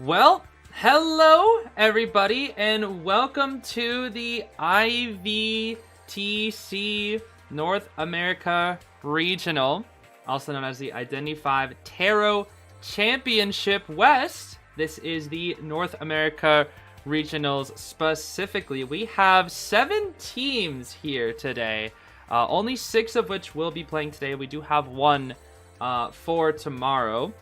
Well, hello everybody, and welcome to the IVTC North America Regional, also known as the Identity V Tarot Championship West. This is the North America Regionals specifically. We have 7 teams here today, only 6 of which will be playing today. We do have one for tomorrow.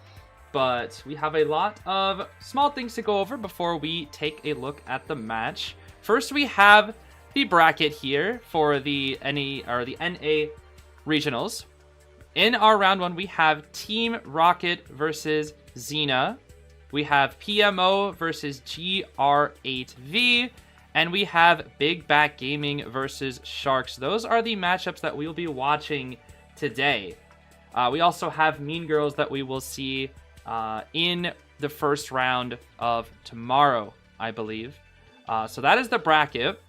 But we have a lot of small things to go over before we take a look at the match. First, we have the bracket here for the NA Regionals. In our round 1, we have Team Rocket versus Xena. We have PMO versus GR8V. And we have BigBack Gaming versus Sharks. Those are the matchups that we will be watching today. We also have Mean Girls that we will see in the first round of tomorrow, I believe. So that is the bracket.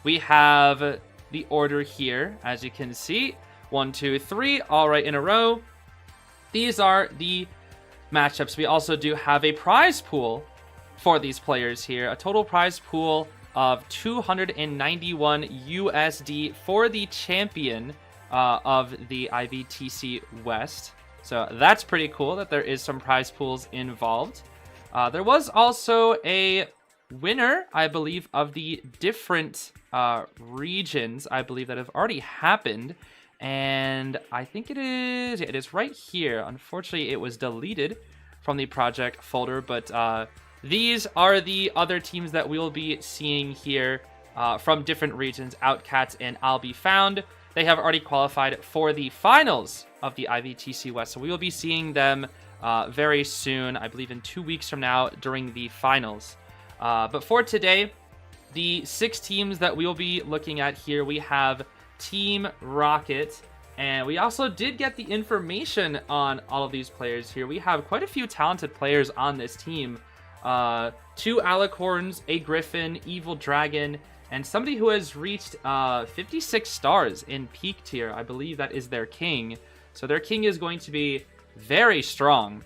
We have the order here, as you can see. 1, 2, 3, all right in a row. These are the matchups. We also do have a prize pool for these players here. A total prize pool of 291 USD for the champion of the IVTC West. So that's pretty cool that there is some prize pools involved. There was also a winner, I believe, of the different regions, I believe, that have already happened. And I think it is right here. Unfortunately, it was deleted from the project folder. But these are the other teams that we will be seeing here from different regions, Outcats and I'll Be Found. They have already qualified for the finals of the IVTC West. So we will be seeing them very soon, I believe in 2 weeks from now during the finals. But for today, the 6 teams that we will be looking at here, we have Team Rocket. And we also did get the information on all of these players here. We have quite a few talented players on this team. 2 Alicorns, a Griffin, Evil Dragon, and somebody who has reached 56 stars in peak tier. I believe that is their king. So their king is going to be very strong.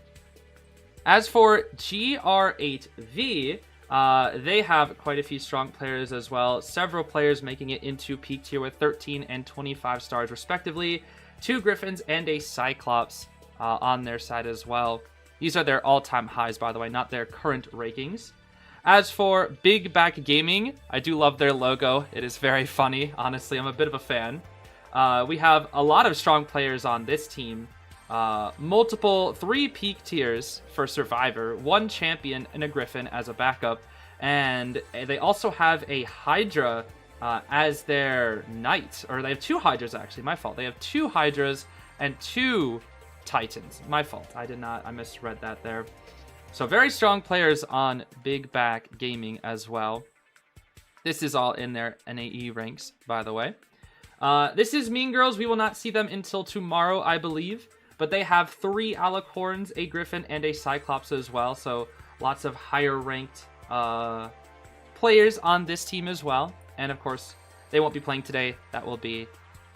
As for GR8V, they have quite a few strong players as well. Several players making it into peak tier with 13 and 25 stars respectively. 2 Griffins and a Cyclops on their side as well. These are their all-time highs, by the way, not their current rankings. As for BigBack Gaming, I do love their logo. It is very funny. Honestly, I'm a bit of a fan. We have a lot of strong players on this team. 3 peak tiers for Survivor, 1 champion and a Griffin as a backup. And they also have a Hydra as their knight. Or they have 2 Hydras, actually. My fault. They have 2 Hydras and 2 Titans. My fault. I misread that there. So very strong players on BigBack Gaming as well. This is all in their NAE ranks, by the way. This is Mean Girls. We will not see them until tomorrow, I believe. But they have 3 Alicorns, a Griffin, and a Cyclops as well. So lots of higher ranked players on this team as well. And of course, they won't be playing today. That will be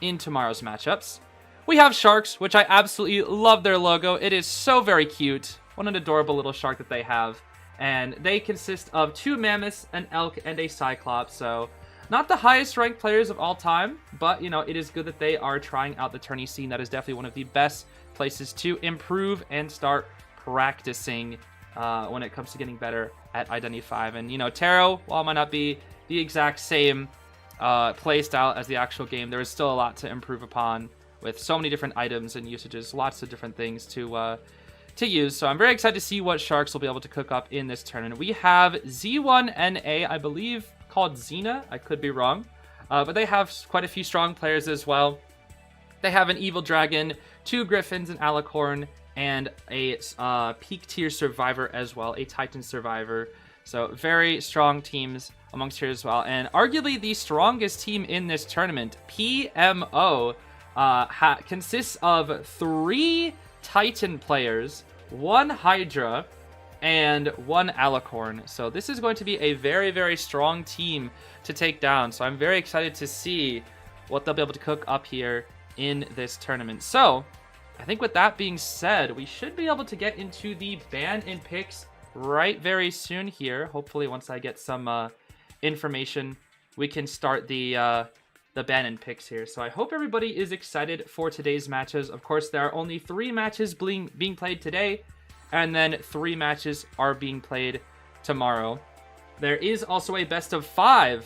in tomorrow's matchups. We have Sharks, which I absolutely love their logo. It is so very cute. What an adorable little shark that they have. And they consist of 2 Mammoths, an Elk, and a Cyclops. So not the highest ranked players of all time, but, you know, it is good that they are trying out the tourney scene. That is definitely one of the best places to improve and start practicing when it comes to getting better at Identity V. And, you know, Tarot, while it might not be the exact same play style as the actual game, there is still a lot to improve upon with so many different items and usages, lots of different things to use. So I'm very excited to see what Sharks will be able to cook up in this tournament. We have Z1NA, I believe called Xena. I could be wrong. But they have quite a few strong players as well. They have an Evil Dragon, 2 Griffins, an Alicorn, and a peak tier Survivor as well, a Titan Survivor. So very strong teams amongst here as well. And arguably the strongest team in this tournament, PMO, consists of 3 Titan players, 1 Hydra, and 1 Alicorn. So this is going to be a very, very strong team to take down. So I'm very excited to see what they'll be able to cook up here in this tournament. So I think with that being said, we should be able to get into the ban and picks right very soon here. Hopefully, once I get some information, we can start the ban-in picks here. So I hope everybody is excited for today's matches. Of course, there are only 3 matches being played today, and then 3 matches are being played tomorrow. There is also a best of 5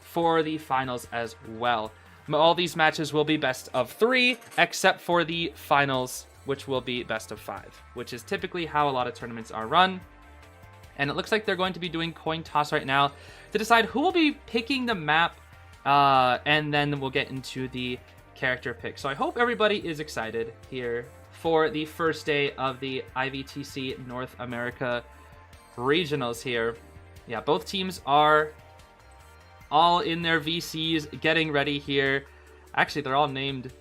for the finals as well. All these matches will be best of 3, except for the finals, which will be best of 5, which is typically how a lot of tournaments are run. And it looks like they're going to be doing coin toss right now to decide who will be picking the map, and then we'll get into the character pick. So I hope everybody is excited here for the first day of the IVTC North America Regionals here. Yeah, both teams are all in their VCs getting ready here. Actually, they're all named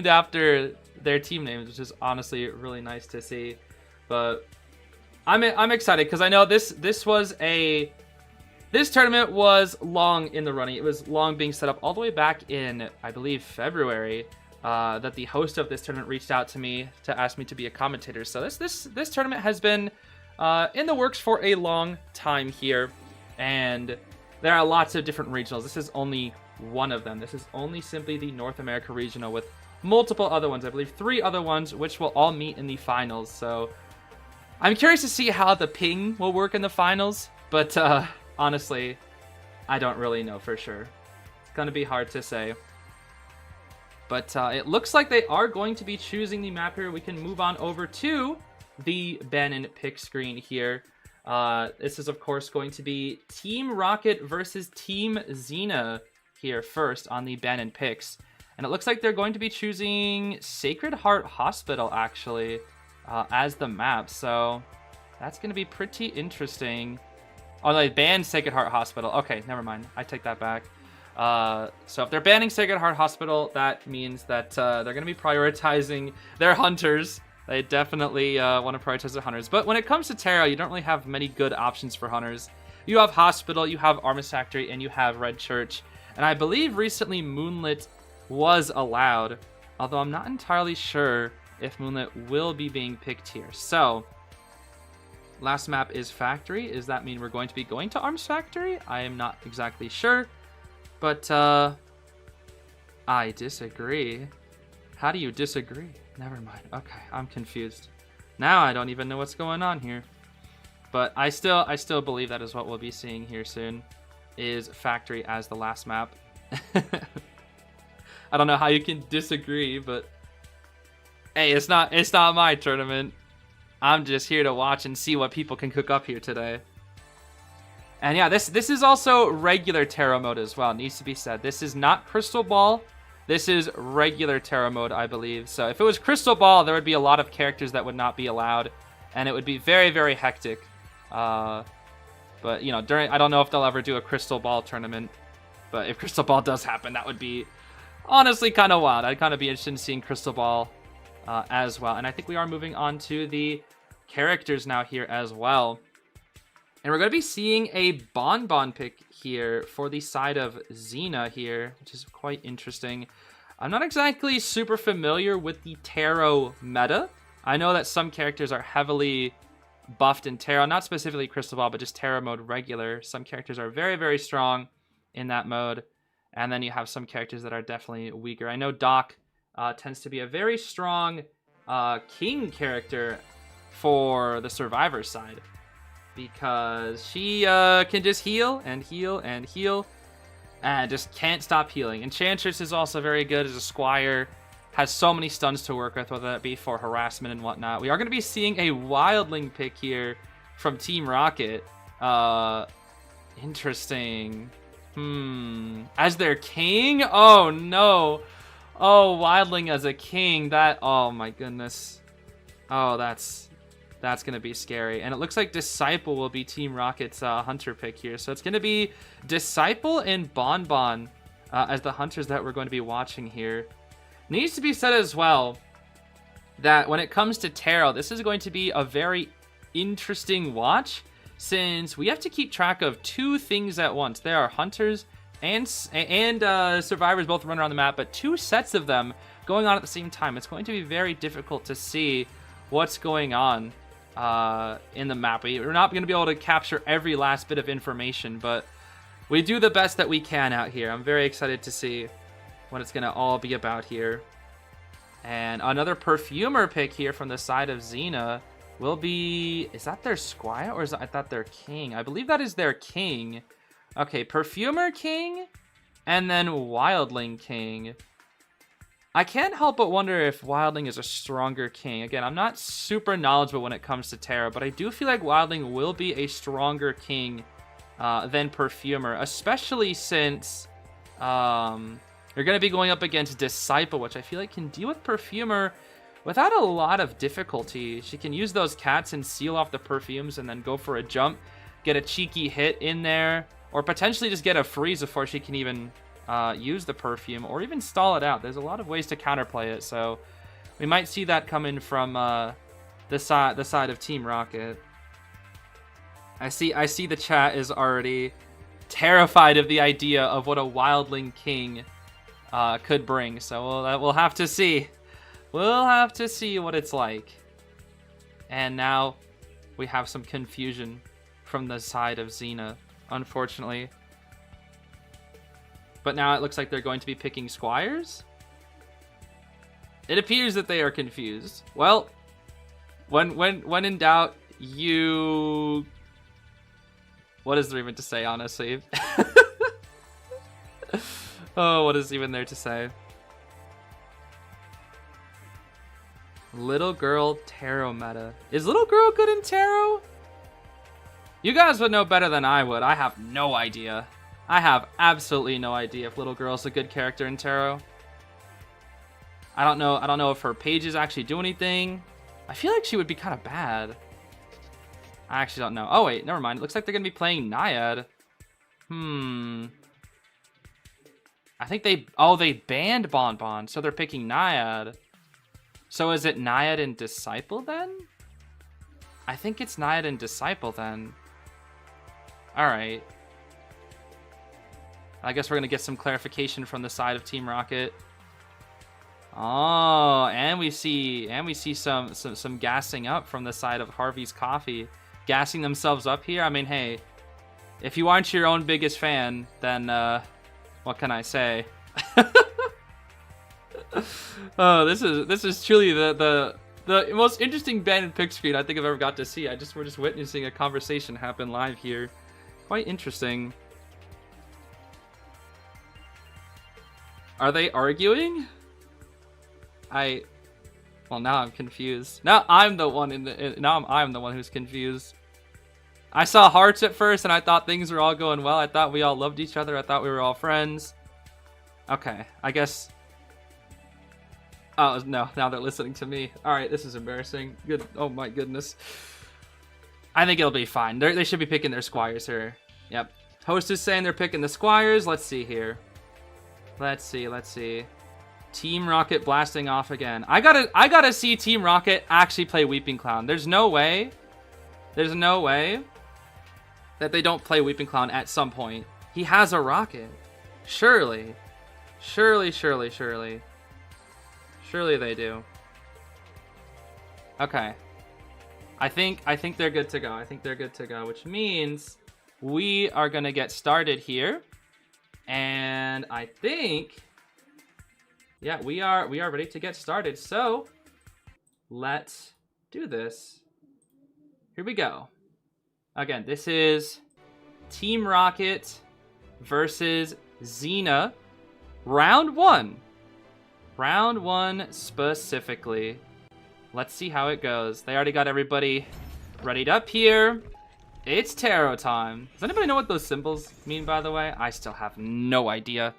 after their team names, which is honestly really nice to see. But I'm excited because I know this tournament was long in the running. It was long being set up all the way back in, I believe, February, that the host of this tournament reached out to me to ask me to be a commentator. So this tournament has been in the works for a long time here, and there are lots of different regionals. This is only one of them. This is only simply the North America Regional with multiple other ones. I believe 3 other ones, which will all meet in the finals. So I'm curious to see how the ping will work in the finals, but honestly, I don't really know for sure. It's going to be hard to say. But it looks like they are going to be choosing the map here. We can move on over to the ban-in pick screen here. This is, of course, going to be Team Rocket versus Team Xena here first on the ban-in picks. And it looks like they're going to be choosing Sacred Heart Hospital, actually, as the map. So that's going to be pretty interesting. Oh, they banned Sacred Heart Hospital. Okay, never mind. I take that back. So if they're banning Sacred Heart Hospital, that means that they're going to be prioritizing their hunters. They definitely want to prioritize the hunters. But when it comes to Terra, you don't really have many good options for hunters. You have Hospital, you have Armist Factory, and you have Red Church. And I believe recently Moonlit was allowed, although I'm not entirely sure if Moonlit will be being picked here. So last map is Factory. Does that mean we're going to be going to Arms Factory? I am not exactly sure. But I disagree. How do you disagree? Never mind. Okay, I'm confused. Now I don't even know what's going on here. But I still believe that is what we'll be seeing here soon, is Factory as the last map. I don't know how you can disagree, but hey, it's not my tournament. I'm just here to watch and see what people can cook up here today. And yeah, this is also regular Terra mode as well. It needs to be said. This is not Crystal Ball. This is regular Terra mode, I believe. So if it was Crystal Ball, there would be a lot of characters that would not be allowed, and it would be very, very hectic. But you know, I don't know if they'll ever do a Crystal Ball tournament. But if Crystal Ball does happen, that would be honestly kind of wild. I'd kind of be interested in seeing Crystal Ball as well. And I think we are moving on to the characters now here as well. And we're going to be seeing a Bonbon pick here for the side of Xena here, which is quite interesting. I'm not exactly super familiar with the Tarot meta. I know that some characters are heavily buffed in Tarot, not specifically Crystal Ball, but just Tarot mode regular. Some characters are very, very strong in that mode. And then you have some characters that are definitely weaker. I know Doc tends to be a very strong King character for the Survivor side, because she can just heal and heal and heal and just can't stop healing. Enchantress is also very good as a Squire, has so many stuns to work with, whether that be for harassment and whatnot. We are going to be seeing a Wildling pick here from Team Rocket. Interesting. As their king? Oh no. Oh, Wildling as a king. That, oh my goodness. Oh, that's going to be scary. And it looks like Disciple will be Team Rocket's hunter pick here. So it's going to be Disciple and Bonbon as the hunters that we're going to be watching here. Needs to be said as well that when it comes to Tarot, this is going to be a very interesting watch, since we have to keep track of 2 things at once. There are hunters and survivors both run around the map, but 2 sets of them going on at the same time. It's going to be very difficult to see what's going on. in the map. We're not going to be able to capture every last bit of information, but we do the best that we can out here. I'm very excited to see what it's going to all be about here. And another perfumer pick here from the side of Xena will be... Is that their squire or is that, I thought their king? I believe that is their king. Okay, perfumer king and then wildling king. I can't help but wonder if wildling is a stronger king. Again, I'm not super knowledgeable when it comes to tarot, but I do feel like wildling will be a stronger king than perfumer, especially since... You're going to be going up against Disciple, which I feel like can deal with Perfumer without a lot of difficulty. She can use those cats and seal off the perfumes and then go for a jump, get a cheeky hit in there, or potentially just get a freeze before she can even use the perfume, or even stall it out. There's a lot of ways to counterplay it, so we might see that coming from the side of Team Rocket. I see the chat is already terrified of the idea of what a wildling king could bring, so we'll have to see. We'll have to see what it's like. And now we have some confusion from the side of Xena, unfortunately. But now it looks like they're going to be picking squires. It appears that they are confused. Well, when in doubt, you... What is there even to say, honestly? Oh, what is even there to say? Little girl tarot meta. Is little girl good in tarot? You guys would know better than I would. I have no idea. I have absolutely no idea if little girl's a good character in tarot. I don't know if her pages actually do anything. I feel like she would be kind of bad. I actually don't know. Oh wait, never mind. It looks like they're gonna be playing Naiad. I think they banned Bonbon, so they're picking Naiad. So is it Naiad and Disciple then? I think it's Naiad and Disciple then. Alright. I guess we're gonna get some clarification from the side of Team Rocket. Oh, and we see some gassing up from the side of Harvey's Coffee. Gassing themselves up here. I mean, hey, if you aren't your own biggest fan, then what can I say? Oh, this is truly the most interesting ban and pick screen I think I've ever got to see. We're just witnessing a conversation happen live here. Quite interesting. Are they arguing? Well, now I'm confused. Now I'm the one I'm the one who's confused. I saw hearts at first and I thought things were all going well. I thought we all loved each other. I thought we were all friends. Okay, I guess. Oh no, now they're listening to me. All right, this is embarrassing. Good. Oh my goodness. I think it'll be fine. They should be picking their squires here. Yep. Host is saying they're picking the squires. Let's see here. Let's see. Team Rocket blasting off again. I gotta see Team Rocket actually play Weeping Clown. There's no way that they don't play Weeping Clown at some point. He has a rocket. Surely they do. Okay. I think they're good to go. Which means we are gonna get started here. And I think, yeah, we are ready to get started. So let's do this. Here we go. Again, this is Team Rocket versus Xena. Round one. Round one specifically. Let's see how it goes. They already got everybody readied up here. It's tarot time. Does anybody know what those symbols mean, by the way? I still have no idea.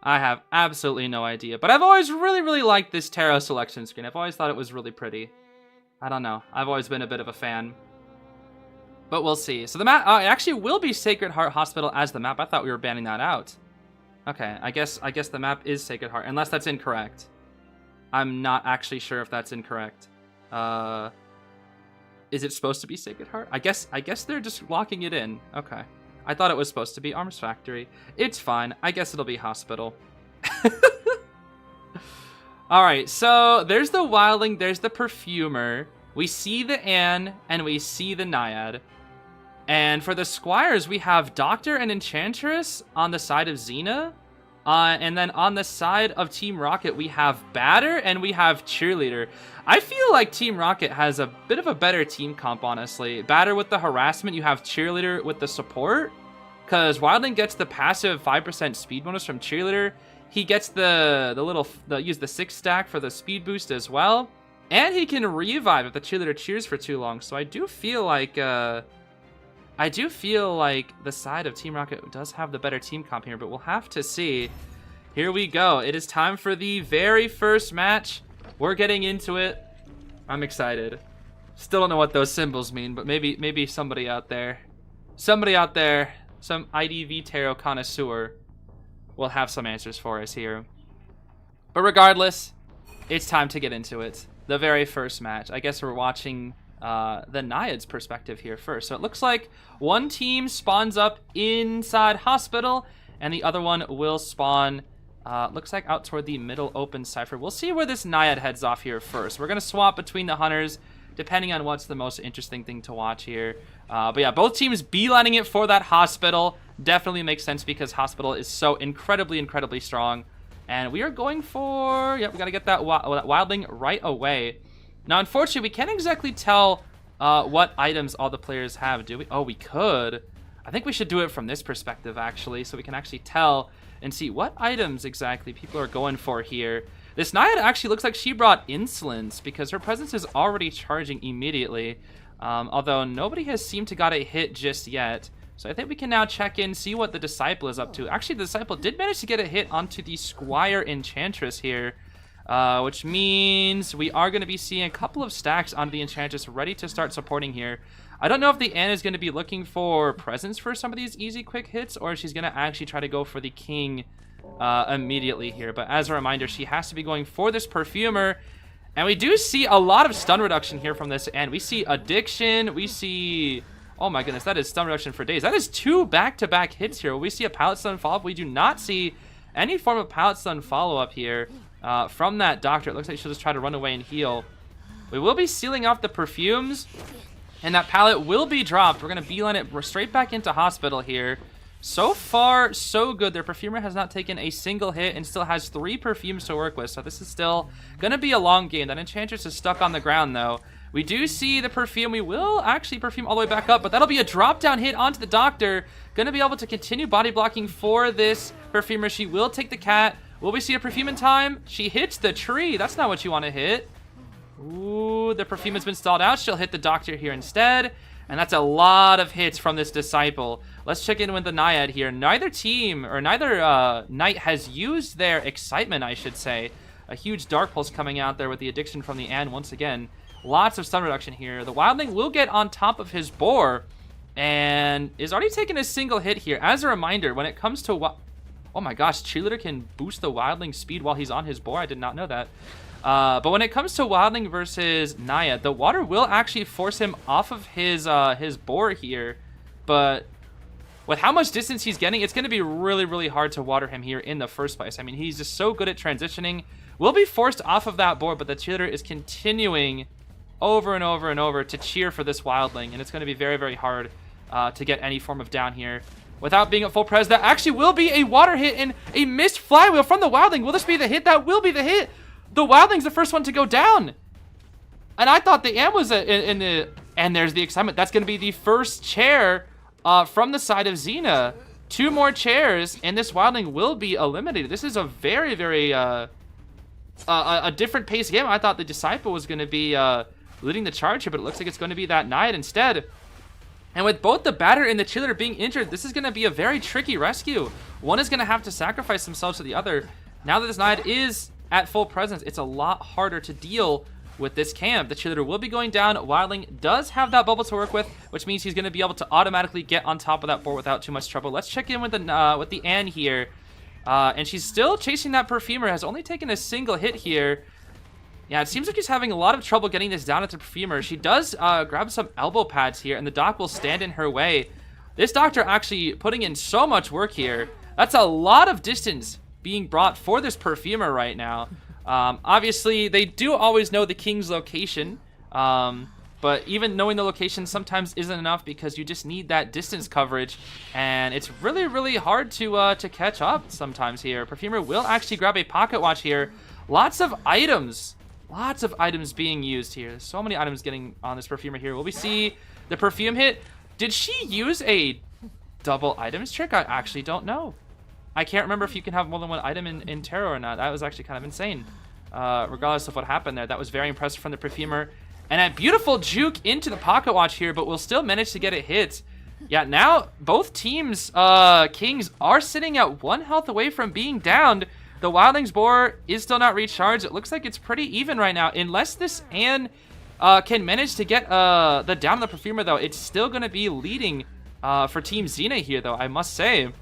I have absolutely no idea. But I've always really liked this tarot selection screen. I've always thought it was really pretty. I don't know. I've always been a bit of a fan. But we'll see. So the map it actually will be Sacred Heart Hospital as the map. I thought we were banning that out. Okay, I guess the map is Sacred Heart, unless that's incorrect. I'm not actually sure if that's incorrect. Is it supposed to be Sacred Heart? I guess they're just locking it in. Okay. I thought it was supposed to be Arms Factory. It's fine. I guess it'll be Hospital. Alright, so there's the Wildling, there's the Perfumer. We see the Anne, and we see the Naiad. And for the Squires, we have Doctor and Enchantress on the side of Xena. And then on the side of Team Rocket, we have Batter and we have Cheerleader. I feel like Team Rocket has a bit of a better team comp, honestly. Batter with the harassment, you have Cheerleader with the support. Because Wildling gets the passive 5% speed bonus from Cheerleader. He gets use the 6 stack for the speed boost as well. And he can revive if the Cheerleader cheers for too long. So I do feel like the side of Team Rocket does have the better team comp here, but we'll have to see. Here we go. It is time for the very first match. We're getting into it. I'm excited. Still don't know what those symbols mean, but maybe somebody out there, some IDV Tarot connoisseur will have some answers for us here. But regardless, it's time to get into it. The very first match. I guess we're watching the Naiad's perspective here first. So it looks like one team spawns up inside hospital and the other one will spawn looks like out toward the middle open cipher. We'll see where this Naiad heads off here first. We're gonna swap between the hunters depending on what's the most interesting thing to watch here. But yeah, both teams beelining it for that hospital. Definitely makes sense because hospital is so incredibly strong. And we are going for, we gotta get that Wildling right away. Now, unfortunately, we can't exactly tell what items all the players have, do we? Oh, we could. I think we should do it from this perspective, actually, so we can actually tell and see what items exactly people are going for here. This Naiad actually looks like she brought insolence because her presence is already charging immediately, although nobody has seemed to got a hit just yet. So I think we can now check in, see what the Disciple is up to. Actually, the Disciple did manage to get a hit onto the Squire Enchantress here. Which means we are going to be seeing a couple of stacks onto the Enchantress ready to start supporting here. I don't know if the Anne is going to be looking for presents for some of these easy quick hits, or if she's going to actually try to go for the King immediately here. But as a reminder, she has to be going for this Perfumer. And we do see a lot of stun reduction here from this Anne. We see Addiction, we see... Oh my goodness, that is stun reduction for days. That is 2 back-to-back hits here. We see a pallet stun follow-up. We do not see any form of pallet stun follow-up here. From that Doctor. It looks like she'll just try to run away and heal. We will be sealing off the perfumes, and that pallet will be dropped. We're going to beeline it straight back into hospital here. So far, so good. Their perfumer has not taken a single hit and still has 3 perfumes to work with, so this is still going to be a long game. That Enchantress is stuck on the ground, though. We do see the perfume. We will actually perfume all the way back up, but that'll be a drop-down hit onto the Doctor. Going to be able to continue body blocking for this perfumer. She will take the cat. Will we see a perfume in time? She hits the tree. That's not what you want to hit. Ooh, the perfume has been stalled out. She'll hit the Doctor here instead. And that's a lot of hits from this Disciple. Let's check in with the Naiad here. Neither team, or neither knight has used their excitement, I should say. A huge Dark Pulse coming out there with the addiction from the Anne once again. Lots of stun reduction here. The Wildling will get on top of his boar and is already taking a single hit here. As a reminder, when it comes to... Oh my gosh, Cheerleader can boost the Wildling speed while he's on his boar. I did not know that. But when it comes to Wildling versus Naiad, the water will actually force him off of his boar here. But with how much distance he's getting, it's going to be really hard to water him here in the first place. I mean, he's just so good at transitioning. Will be forced off of that board, but the Cheerleader is continuing over and over to cheer for this Wildling. And it's going to be very hard to get any form of down here without being at full pres. That actually will be a water hit and a missed flywheel from the Wildling. Will this be the hit? That will be the hit. The Wildling's the first one to go down. And I thought the Am was in the... And there's the excitement. That's going to be the first chair from the side of Xena. 2 more chairs, and this Wildling will be eliminated. This is a very a different pace game. I thought the Disciple was going to be leading the charge here, but it looks like it's going to be that Knight instead. And with both the Batter and the Cheerleader being injured, this is going to be a very tricky rescue. One is going to have to sacrifice themselves to the other. Now that this Knight is at full presence, it's a lot harder to deal with this camp. The Cheerleader will be going down. Wildling does have that bubble to work with, which means he's going to be able to automatically get on top of that board without too much trouble. Let's check in with the Anne here. And she's still chasing that Perfumer, has only taken a single hit here. Yeah, it seems like he's having a lot of trouble getting this down at the Perfumer. She does grab some elbow pads here, and the doc will stand in her way. This Doctor actually putting in so much work here. That's a lot of distance being brought for this Perfumer right now. Obviously, they do always know the King's location, But even knowing the location sometimes isn't enough because you just need that distance coverage, and it's really, really hard to catch up sometimes here. Perfumer will actually grab a pocket watch here. Lots of items being used here. There's so many items getting on this Perfumer here. Will we see the perfume hit? Did she use a double items trick? I actually don't know. I can't remember if you can have more than one item in Tarot or not. That was actually kind of insane. Regardless of what happened there, that was very impressive from the Perfumer. And a beautiful juke into the pocket watch here, but we'll still manage to get it hit. Yeah, now both teams, Kings, are sitting at 1 health away from being downed. The Wildlings boar is still not recharged. It looks like it's pretty even right now. Unless this Anne can manage to get the down on the Perfumer, though, it's still going to be leading for Team Xena here, though, I must say.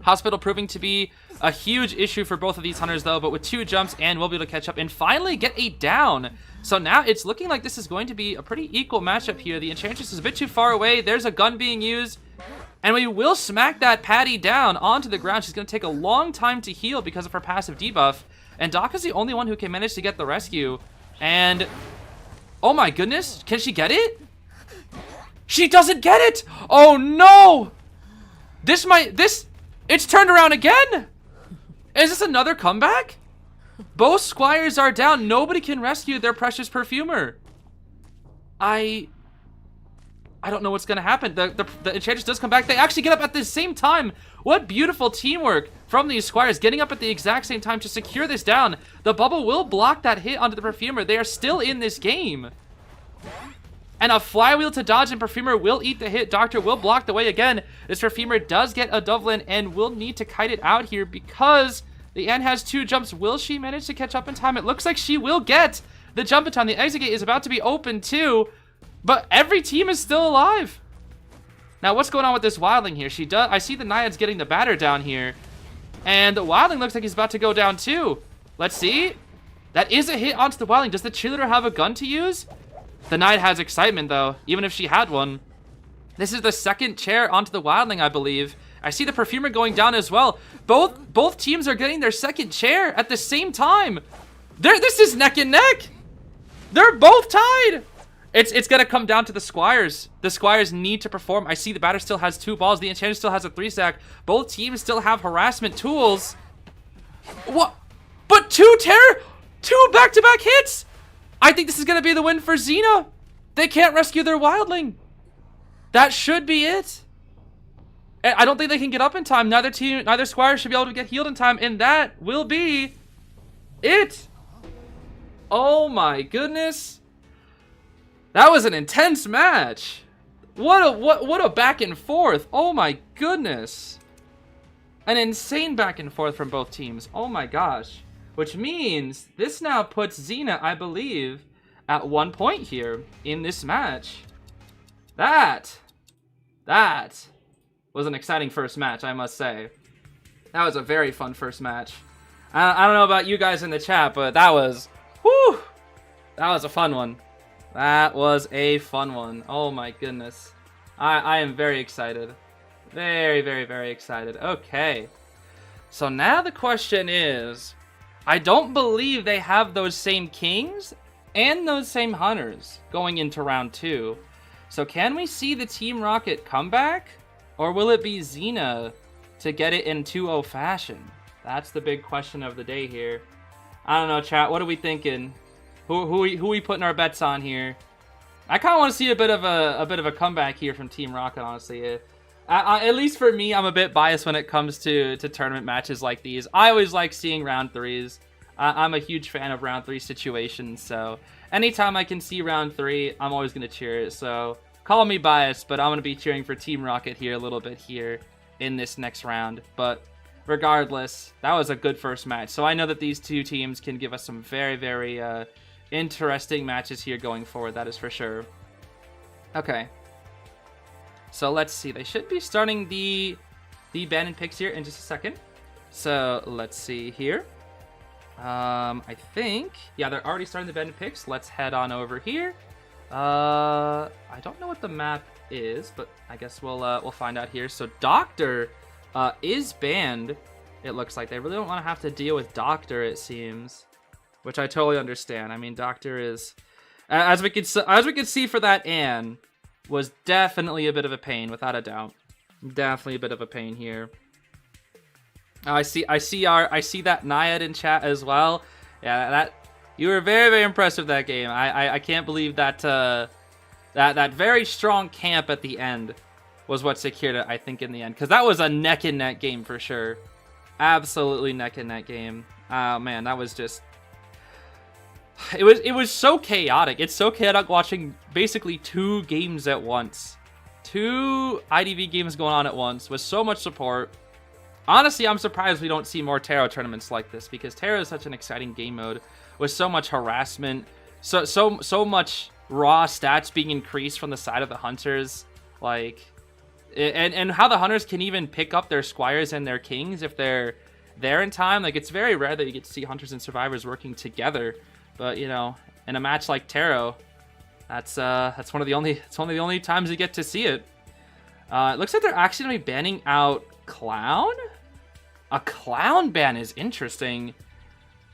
Hospital proving to be a huge issue for both of these hunters, though, but with 2 jumps, Anne will be able to catch up and finally get a down. So now it's looking like this is going to be a pretty equal matchup here. The Enchantress is a bit too far away. There's a gun being used, and we will smack that Patty down onto the ground. She's going to take a long time to heal because of her passive debuff, and Doc is the only one who can manage to get the rescue. And oh my goodness, can she get it? She doesn't get it! Oh no! It's turned around again! Is this another comeback? Both squires are down. Nobody can rescue their precious Perfumer. I don't know what's gonna happen. The Enchantress does come back. They actually get up at the same time. What beautiful teamwork from these squires, getting up at the exact same time to secure this down. The bubble will block that hit onto the Perfumer. They are still in this game. And a flywheel to dodge, and Perfumer will eat the hit. Doctor will block the way again. This Perfumer does get a Dublin and will need to kite it out here because the Anne has 2 jumps. Will she manage to catch up in time? It looks like she will get the jump in time. The exit gate is about to be open too, but every team is still alive. Now, what's going on with this Wildling here? I see the Naiads getting the batter down here, and the Wildling looks like he's about to go down too. Let's see. That is a hit onto the Wildling. Does the cheerleader have a gun to use? The Knight has excitement, though, even if she had one. This is the second chair onto the Wildling, I believe. I see the Perfumer going down as well. Both teams are getting their second chair at the same time. This is neck and neck. They're both tied. It's gonna come down to the squires. The squires need to perform. I see the batter still has 2 balls. The Enchanter still has a 3-stack. Both teams still have harassment tools. What? But 2 back-to-back hits. I think this is going to be the win for Xena. They can't rescue their Wildling. That should be it. I don't think they can get up in time. Neither squire should be able to get healed in time, and that will be it. Oh my goodness. That was an intense match. What a back and forth. Oh my goodness. An insane back and forth from both teams. Oh my gosh. Which means this now puts Xena, I believe, at 1 point here in this match. That was an exciting first match, I must say. That was a very fun first match. I don't know about you guys in the chat, but that was a fun one. That was a fun one. Oh my goodness. I am very excited. Very, very, very excited. Okay. So now the question is, I don't believe they have those same kings and those same hunters going into round 2. So can we see the Team Rocket comeback? Or will it be Xena to get it in 2-0 fashion? That's the big question of the day here. I don't know, chat. What are we thinking? Who we putting our bets on here? I kind of want to see a bit of a comeback here from Team Rocket, honestly. At least for me, I'm a bit biased when it comes to tournament matches like these. I always like seeing round 3s. I'm a huge fan of round 3 situations, so anytime I can see round 3, I'm always going to cheer it. So call me biased, but I'm going to be cheering for Team Rocket here a little bit here in this next round. But regardless, that was a good first match. So I know that these 2 teams can give us some very, very interesting matches here going forward. That is for sure. Okay. So let's see. They should be starting the abandoned picks here in just a second. So let's see here. I think, yeah, they're already starting the abandoned picks. Let's head on over here. I don't know what the map is, but I guess we'll find out here. So Doctor is banned. It looks like they really don't want to have to deal with Doctor, it seems, which I totally understand. I mean, Doctor is As we could see for that Anne, was definitely a bit of a pain, without a doubt. Definitely a bit of a pain here. I see that Naiad in chat as well. Yeah, you were very, very impressed with that game. I can't believe that that very strong camp at the end was what secured it, I think, in the end, because that was a neck and neck game for sure. Absolutely neck and neck game. Oh man, that was just. It was so chaotic. It's so chaotic watching basically 2 games at once. 2 IDV games going on at once with so much support. Honestly, I'm surprised we don't see more Tarot tournaments like this, because Tarot is such an exciting game mode with so much harassment, so much raw stats being increased from the side of the hunters, like, and how the hunters can even pick up their squires and their kings if they're there in time. Like, it's very rare that you get to see hunters and survivors working together. But, you know, in a match like Tarot, that's one of the only times you get to see it. It looks like they're actually going to be banning out Clown? A Clown ban is interesting.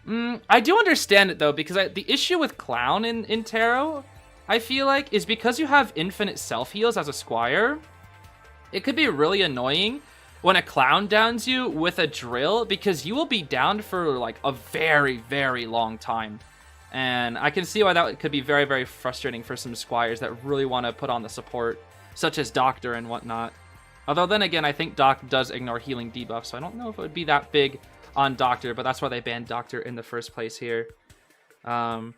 I do understand it, though, because the issue with Clown in Tarot, I feel like, is because you have infinite self-heals as a squire, it could be really annoying when a Clown downs you with a drill, because you will be downed for, like, a very, very long time. And I can see why that could be very, very frustrating for some squires that really want to put on the support, such as Doctor and whatnot. Although then again, I think Doc does ignore healing debuff, so I don't know if it would be that big on Doctor, but that's why they banned Doctor in the first place here. But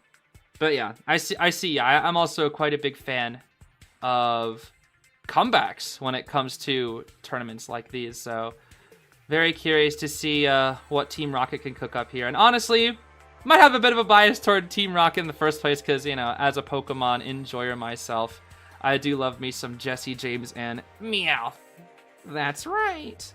yeah, I see. I'm also quite a big fan of comebacks when it comes to tournaments like these, so very curious to see what Team Rocket can cook up here. And honestly, might have a bit of a bias toward Team Rocket in the first place because, you know, as a Pokemon enjoyer myself, I do love me some Jesse James and Meowth. That's right.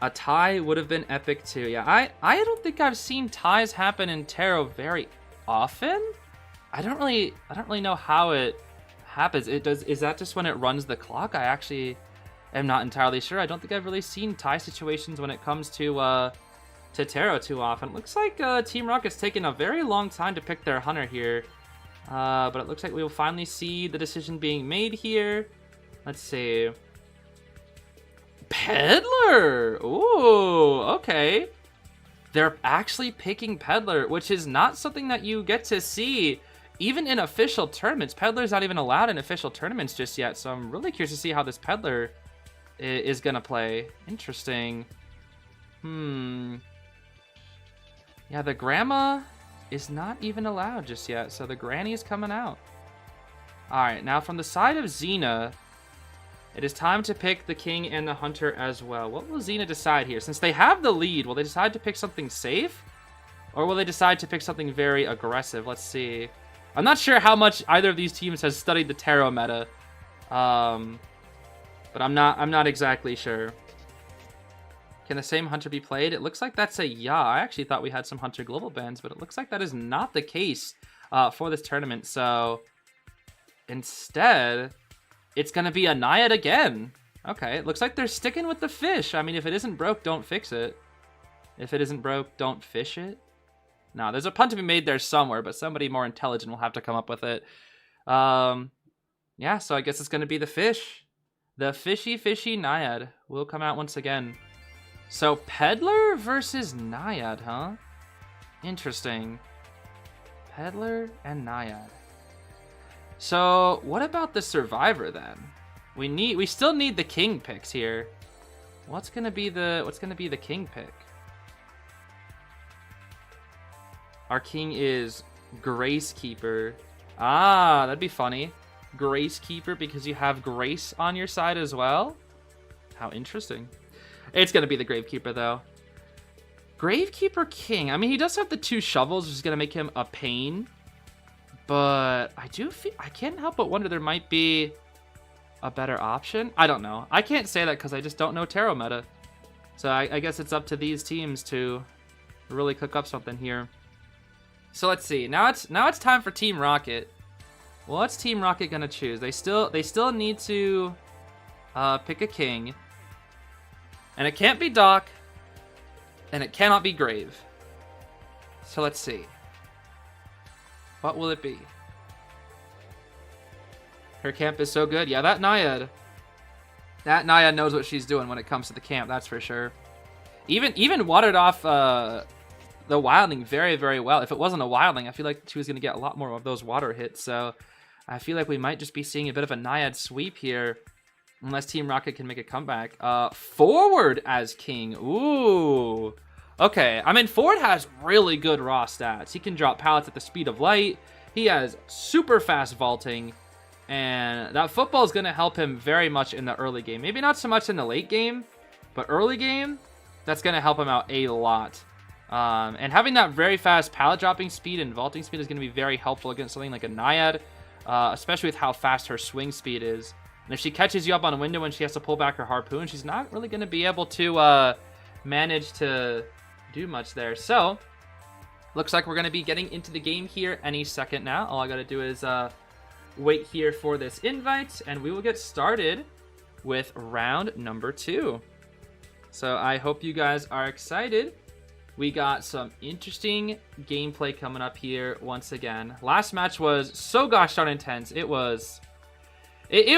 A tie would have been epic too. Yeah, I don't think I've seen ties happen in Tarot very often. I don't really know how it happens. Is that just when it runs the clock? I actually am not entirely sure. I don't think I've really seen tie situations when it comes to Tarot too often. It looks like Team Rocket's taken a very long time to pick their hunter here. But it looks like we will finally see the decision being made here. Let's see. Peddler! Ooh, okay. They're actually picking Peddler, which is not something that you get to see even in official tournaments. Peddler's not even allowed in official tournaments just yet, so I'm really curious to see how this Peddler is gonna play. Interesting. Yeah, the Grandma is not even allowed just yet, so the Granny is coming out. Alright, now from the side of Xena, it is time to pick the King and the Hunter as well. What will Xena decide here? Since they have the lead, will they decide to pick something safe? Or will they decide to pick something very aggressive? Let's see. I'm not sure how much either of these teams has studied the Tarot meta. But I'm not exactly sure. Can the same Hunter be played? It looks like that's a yeah. I actually thought we had some Hunter global bans, but it looks like that is not the case for this tournament. So instead, it's going to be a Naiad again. Okay, it looks like they're sticking with the fish. I mean, if it isn't broke, don't fix it. If it isn't broke, don't fish it. No, there's a pun to be made there somewhere, but somebody more intelligent will have to come up with it. Yeah, so I guess it's going to be the fish. The fishy Naiad will come out once again. So Peddler versus Naiad, huh? Interesting. Peddler and Naiad. So what about the Survivor then? We still need the King picks here. What's gonna be the King pick? Our King is Gracekeeper. Ah, that'd be funny. Gracekeeper because you have Grace on your side as well. How interesting. It's going to be the Gravekeeper, though. Gravekeeper King. I mean, he does have the 2 shovels, which is going to make him a pain. But I can't help but wonder there might be a better option. I don't know. I can't say that because I just don't know Tarot meta. So I guess it's up to these teams to really cook up something here. So let's see. Now it's time for Team Rocket. What's Team Rocket going to choose? They still need to pick a King. And it can't be Doc, and it cannot be Grave. So let's see. What will it be? Her camp is so good. Yeah, that Naiad knows what she's doing when it comes to the camp, that's for sure. Even watered off the wildling very, very well. If it wasn't a wildling, I feel like she was going to get a lot more of those water hits. So I feel like we might just be seeing a bit of a Naiad sweep here, unless Team Rocket can make a comeback. Forward as king. Ooh. Okay, I mean, Forward has really good raw stats. He can drop pallets at the speed of light. He has super fast vaulting. And that football is going to help him very much in the early game. Maybe not so much in the late game, but early game, that's going to help him out a lot. And having that very fast pallet dropping speed and vaulting speed is going to be very helpful against something like a Naiad, especially with how fast her swing speed is. And if she catches you up on a window and she has to pull back her harpoon, she's not really going to be able to manage to do much there. So, looks like we're going to be getting into the game here any second now. All I got to do is wait here for this invite, and we will get started with round number 2. So I hope you guys are excited. We got some interesting gameplay coming up here once again. Last match was so gosh darn intense. It was nearly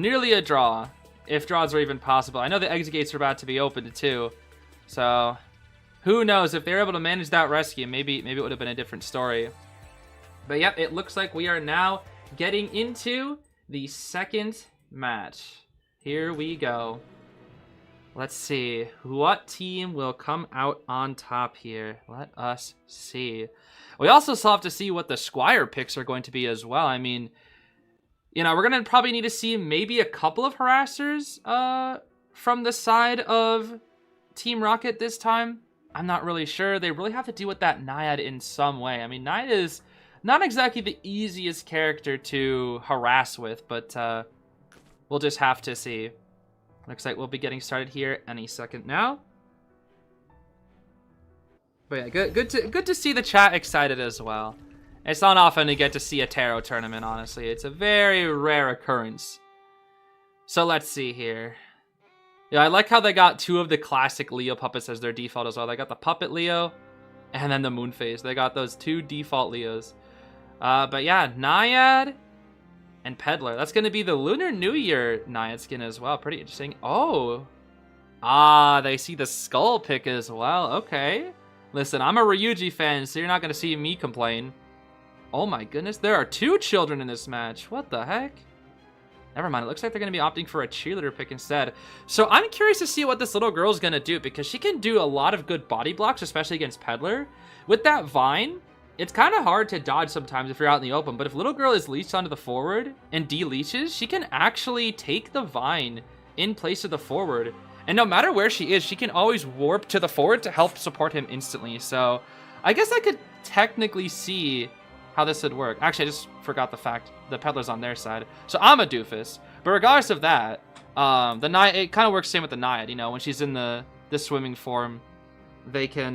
a draw, if draws were even possible. I know the exit gates are about to be opened too, so who knows if they're able to manage that rescue? Maybe it would have been a different story. But yep, it looks like we are now getting into the second match. Here we go. Let's see. What team will come out on top here? Let us see. We also still have to see what the Squire picks are going to be as well. I mean, you know, we're going to probably need to see maybe a couple of harassers from the side of Team Rocket this time. I'm not really sure. They really have to deal with that Naiad in some way. I mean, Naiad is not exactly the easiest character to harass with, but we'll just have to see. Looks like we'll be getting started here any second now. But yeah, good to see the chat excited as well. It's not often you get to see a tarot tournament, honestly. It's a very rare occurrence. So let's see here. Yeah, I like how they got 2 of the classic Leo puppets as their default as well. They got the Puppet Leo and then the Moon Phase. They got those 2 default Leos. But yeah, Naiad and Peddler. That's going to be the Lunar New Year Naiad skin as well. Pretty interesting. Oh. They see the skull pick as well. Okay. Listen, I'm a Ryuji fan, so you're not going to see me complain. Oh my goodness, there are 2 children in this match. What the heck? Never mind, it looks like they're going to be opting for a cheerleader pick instead. So I'm curious to see what this little girl's going to do, because she can do a lot of good body blocks, especially against Peddler. With that vine, it's kind of hard to dodge sometimes if you're out in the open, but if little girl is leashed onto the forward and de-leashes, she can actually take the vine in place of the forward. And no matter where she is, she can always warp to the forward to help support him instantly. So I guess I could technically see how this would work. Actually, I just forgot the fact the Peddler's on their side. So I'm a doofus. But regardless of that, the Naiad, it kind of works same with the Naiad, you know, when she's in the swimming form, they can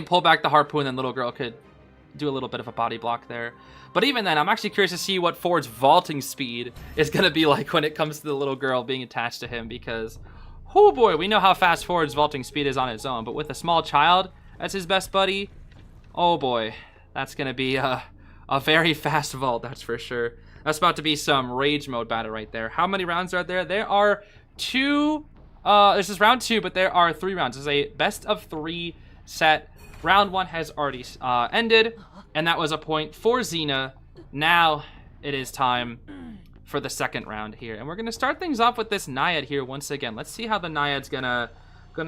pull back the harpoon and little girl could do a little bit of a body block there. But even then, I'm actually curious to see what Forward's vaulting speed is going to be like when it comes to the little girl being attached to him, because, oh boy, we know how fast Forward's vaulting speed is on its own, but with a small child as his best buddy, oh boy, that's going to be a very fast vault, that's for sure. That's about to be some rage mode battle right there. How many rounds are there? There are 2, this is round 2, but there are 3 rounds. It's a best of 3 set. Round 1 has already ended, and that was a point for Xena. Now it is time for the second round here, and we're gonna start things off with this Naiad here once again. Let's see how the Naiad's gonna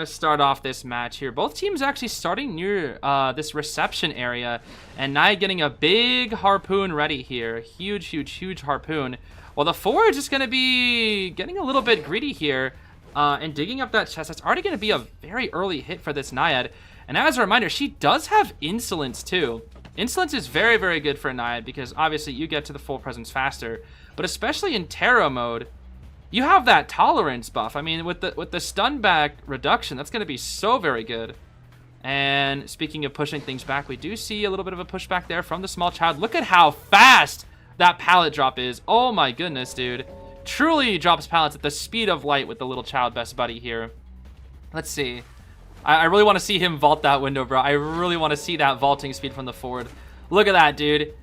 start off this match here. Both teams actually starting near this reception area, and Naiad getting a big harpoon ready here. Huge harpoon. Well, the forward is just gonna be getting a little bit greedy here and digging up that chest. That's already gonna be a very early hit for this Naiad. And as a reminder, she does have Insolence too. Insolence is very good for a Naiad because obviously you get to the full presence faster. But especially in Terra mode, you have that tolerance buff. I mean, with the stun back reduction, that's going to be so very good. And speaking of pushing things back, we do see a little bit of a pushback there from the small child. Look at how fast that pallet drop is. Oh my goodness, dude. Truly drops pallets at the speed of light with the little child best buddy here. Let's see. I really want to see him vault that window, bro. I really want to see that vaulting speed from the forward. Look at that, dude.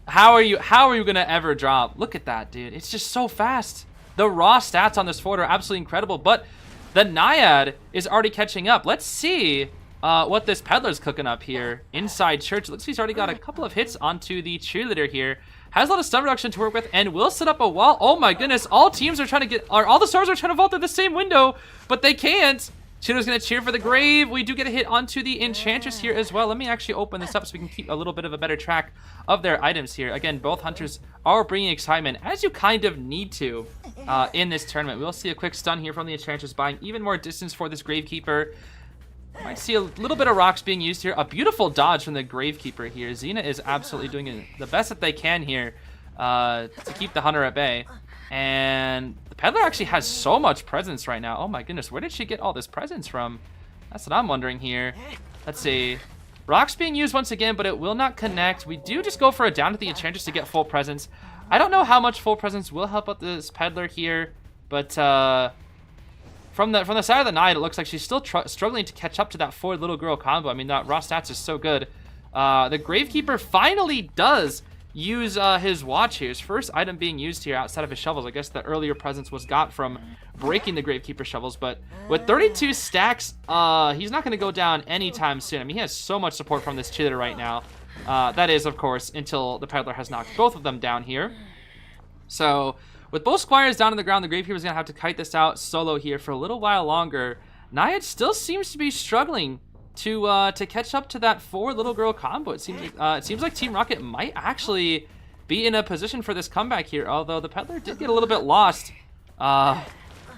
How are you gonna ever drop? Look at that, dude. It's just so fast. The raw stats on this forward are absolutely incredible, but the Naiad is already catching up. Let's see what this peddler's cooking up here inside church. It looks like he's already got a couple of hits onto the cheerleader here. Has a lot of stun reduction to work with and will set up a wall. Oh my goodness, all teams are trying to get, all the stars are trying to vault through the same window, but they can't. Cheerleader's gonna cheer for the grave. We do get a hit onto the enchantress here as well. Let me actually open this up so we can keep a little bit of a better track of their items here. Again, both hunters are bringing excitement, as you kind of need to in this tournament. We'll see a quick stun here from the enchantress, buying even more distance for this gravekeeper. Might see a little bit of rocks being used here. A beautiful dodge from the gravekeeper here. Xena is absolutely doing the best that they can here to keep the hunter at bay. And the peddler actually has so much presence right now. Oh my goodness, where did she get all this presence from? That's what I'm wondering here. Let's see. Rocks being used once again, but it will not connect. We do just go for a down to the enchantress to get full presence. I don't know how much full presence will help out this peddler here, but from the side of the Naiad, it looks like she's still struggling to catch up to that forward little girl combo. I mean, that raw stats is so good. The gravekeeper finally does use his watch here. His first item being used here outside of his shovels. I guess the earlier presence was got from breaking the gravekeeper shovels, but with 32 stacks, he's not going to go down anytime soon. I mean, he has so much support from this cheerleader right now. That is, of course, until the peddler has knocked both of them down here. So with both squires down on the ground, the gravekeeper's going to have to kite this out solo here for a little while longer. Naiad still seems to be struggling to catch up to that forward little girl combo. It seems like Team Rocket might actually be in a position for this comeback here, although the peddler did get a little bit lost.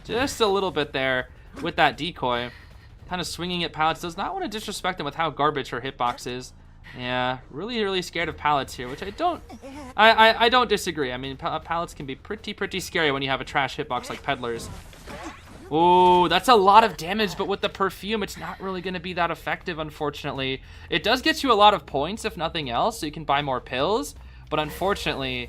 Just a little bit there with that decoy. Kind of swinging at pallets. Does not want to disrespect them with how garbage her hitbox is. Yeah, really scared of pallets here, which I don't disagree. I mean, pallets can be pretty scary when you have a trash hitbox like peddlers. Oh, that's a lot of damage, but with the perfume, it's not really going to be that effective, unfortunately. It does get you a lot of points, if nothing else, so you can buy more pills, but unfortunately,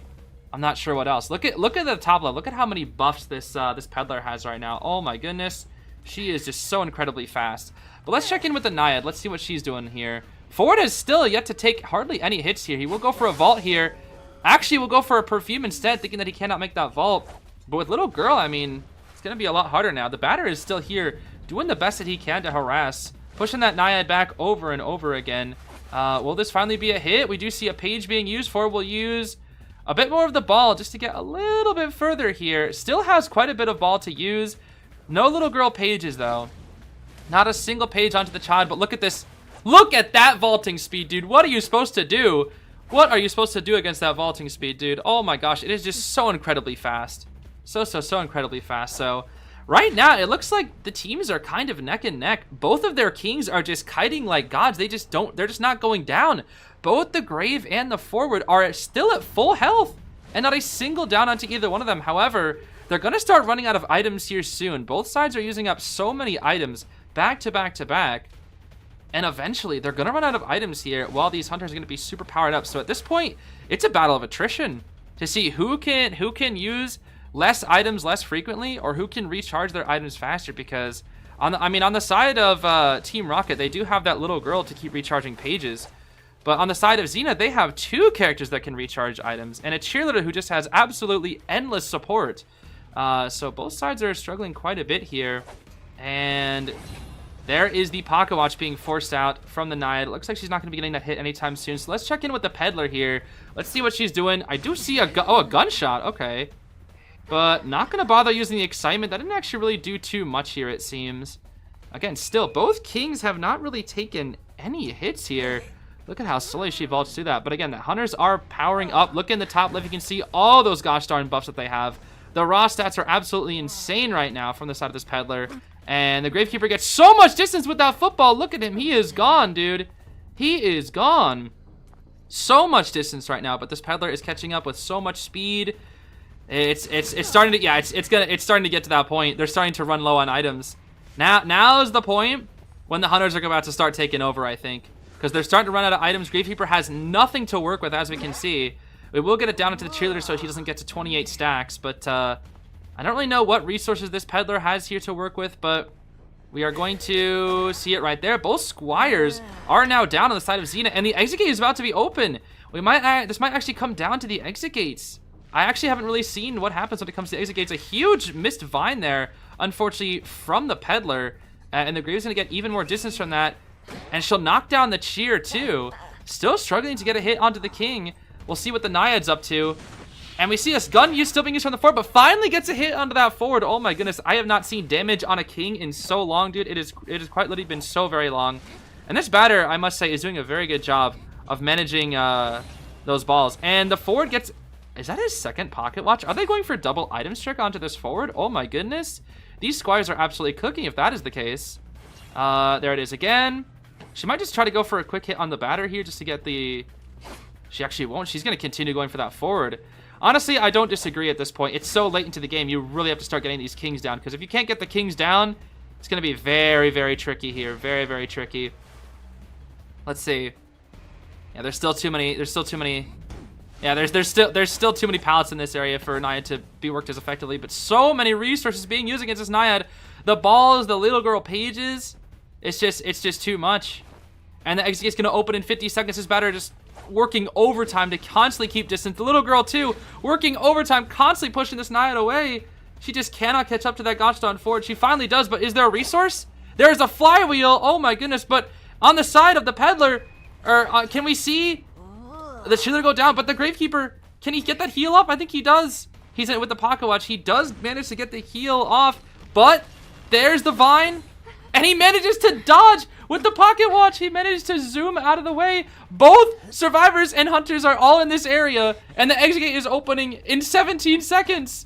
I'm not sure what else. Look at the top left. Look at how many buffs this peddler has right now. Oh my goodness, she is just so incredibly fast. But let's check in with the Naiad. Let's see what she's doing here. Forward is still yet to take hardly any hits here. He will go for a vault here. Actually, we'll go for a perfume instead, thinking that he cannot make that vault. But with little girl, I mean, it's going to be a lot harder now. The batter is still here, doing the best that he can to harass, pushing that Naiad back over and over again. Will this finally be a hit? We do see a page being used for. We'll use a bit more of the ball just to get a little bit further here. Still has quite a bit of ball to use. No little girl pages, though. Not a single page onto the child, but look at this. Look at that vaulting speed, dude. What are you supposed to do? What are you supposed to do against that vaulting speed, dude? Oh my gosh, it is just so incredibly fast. So incredibly fast. So right now, it looks like the teams are kind of neck and neck. Both of their kings are just kiting like gods. They're just not going down. Both the grave and the forward are still at full health and not a single down onto either one of them. However, they're going to start running out of items here soon. Both sides are using up so many items back to back to back. And eventually, they're going to run out of items here while these hunters are going to be super powered up. So at this point, it's a battle of attrition to see who can use less items less frequently or who can recharge their items faster. Because, on the side of Team Rocket, they do have that little girl to keep recharging pages. But on the side of Xena, they have two characters that can recharge items and a cheerleader who just has absolutely endless support. So both sides are struggling quite a bit here. And there is the pocket watch being forced out from the Naiad. It looks like she's not going to be getting that hit anytime soon. So let's check in with the peddler here. Let's see what she's doing. I do see a gunshot. Okay. But not going to bother using the excitement. That didn't actually really do too much here, it seems. Again, still, both kings have not really taken any hits here. Look at how slowly she vaults through that. But again, the hunters are powering up. Look in the top left. You can see all those gosh darn buffs that they have. The raw stats are absolutely insane right now from the side of this peddler. And the gravekeeper gets so much distance with that football. Look at him. He is gone, dude. He is gone. So much distance right now, but this peddler is catching up with so much speed. It's starting to it's starting to get to that point. They're starting to run low on items. Now is the point when the hunters are about to start taking over, I think. Because they're starting to run out of items. Gravekeeper has nothing to work with, as we can see. We will get it down into the cheerleader so he doesn't get to 28 stacks, but I don't really know what resources this peddler has here to work with, but We are going to see it right there. Both squires are now down on the side of Xena, and the exit gate is about to be open. This might actually come down to the exit gates. I actually haven't really seen what happens when it comes to the exit gates. A huge missed vine there, unfortunately, from the peddler. And the Grave's gonna get even more distance from that. And she'll knock down the cheer too. Still struggling to get a hit onto the king. We'll see what the Naiad's up to. And we see this gun still being used from the forward, but finally gets a hit onto that forward. Oh my goodness, I have not seen damage on a king in so long, dude. It has quite literally been so very long. And this batter, I must say, is doing a very good job of managing those balls. And the forward gets... Is that his second pocket watch? Are they going for double item trick onto this forward? Oh my goodness. These squires are absolutely cooking if that is the case. There it is again. She might just try to go for a quick hit on the batter here just to get the... She actually won't. She's going to continue going for that forward. Honestly, I don't disagree at this point. It's so late into the game, you really have to start getting these kings down. Because if you can't get the kings down, it's going to be very, very tricky here. Very, very tricky. Let's see. Yeah, there's still too many... Yeah, there's still too many pallets in this area for Naiad to be worked as effectively, but so many resources being used against this Naiad. The balls, the little girl pages, it's just too much. And the exit gate's gonna open in 50 seconds. This batter just working overtime to constantly keep distance. The little girl too, working overtime, constantly pushing this Naiad away. She just cannot catch up to that Gotchdawn forward. She finally does, but is there a resource? There's a flywheel. Oh my goodness! But on the side of the peddler, can we see? The Schiller go down, but the Gravekeeper, can he get that heal up? I think he does. He's in with the pocket watch. He does manage to get the heal off, but there's the vine, and he manages to dodge with the pocket watch. He manages to zoom out of the way. Both survivors and hunters are all in this area, and the exit gate is opening in 17 seconds.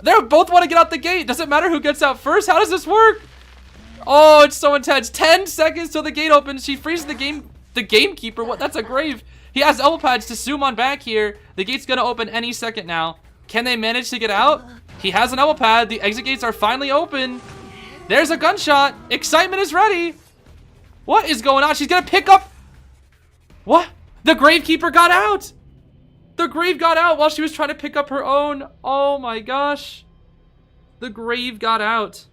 They both want to get out the gate. Doesn't matter who gets out first. How does this work? Oh, it's so intense. 10 seconds till the gate opens. She freezes the gamekeeper. What? That's a grave. He has elbow pads to zoom on back here. The gate's gonna open any second now. Can they manage to get out? He has an elbow pad. The exit gates are finally open. There's a gunshot. Excitement is ready. What is going on? She's gonna pick up... What? The Gravekeeper got out. The Grave got out while she was trying to pick up her own. Oh my gosh. The Grave got out.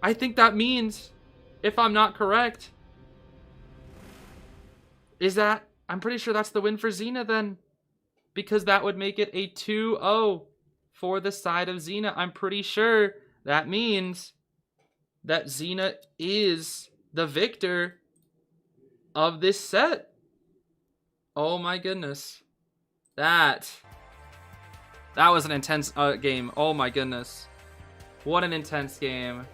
I think that means, if I'm not correct, is that, I'm pretty sure that's the win for Xena then. Because that would make it a 2-0 for the side of Xena. I'm pretty sure that means that Xena is the victor of this set. Oh my goodness. That was an intense game. Oh my goodness. What an intense game.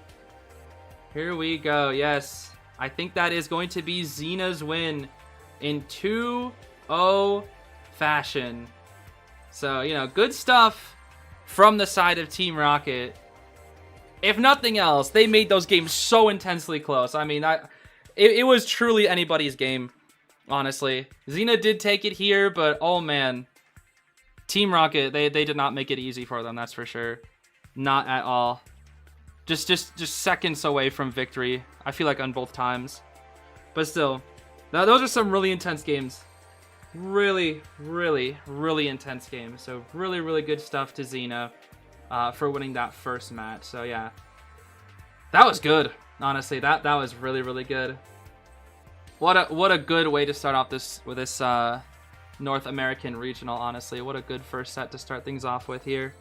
Here we go. Yes. I think that is going to be Xena's win in 2-0 fashion. So, you know, good stuff from the side of Team Rocket. If nothing else, they made those games so intensely close. I mean, it was truly anybody's game, honestly. Xena did take it here, but oh man. Team Rocket, they did not make it easy for them, that's for sure. Not at all. Just seconds away from victory, I feel like, on both times. But still, those are some really intense games. Really, really, really intense games. So really, really good stuff to Xena for winning that first match. So yeah, that was good. Honestly, that was really, really good. What a good way to start off this North American regional. Honestly, what a good first set to start things off with here.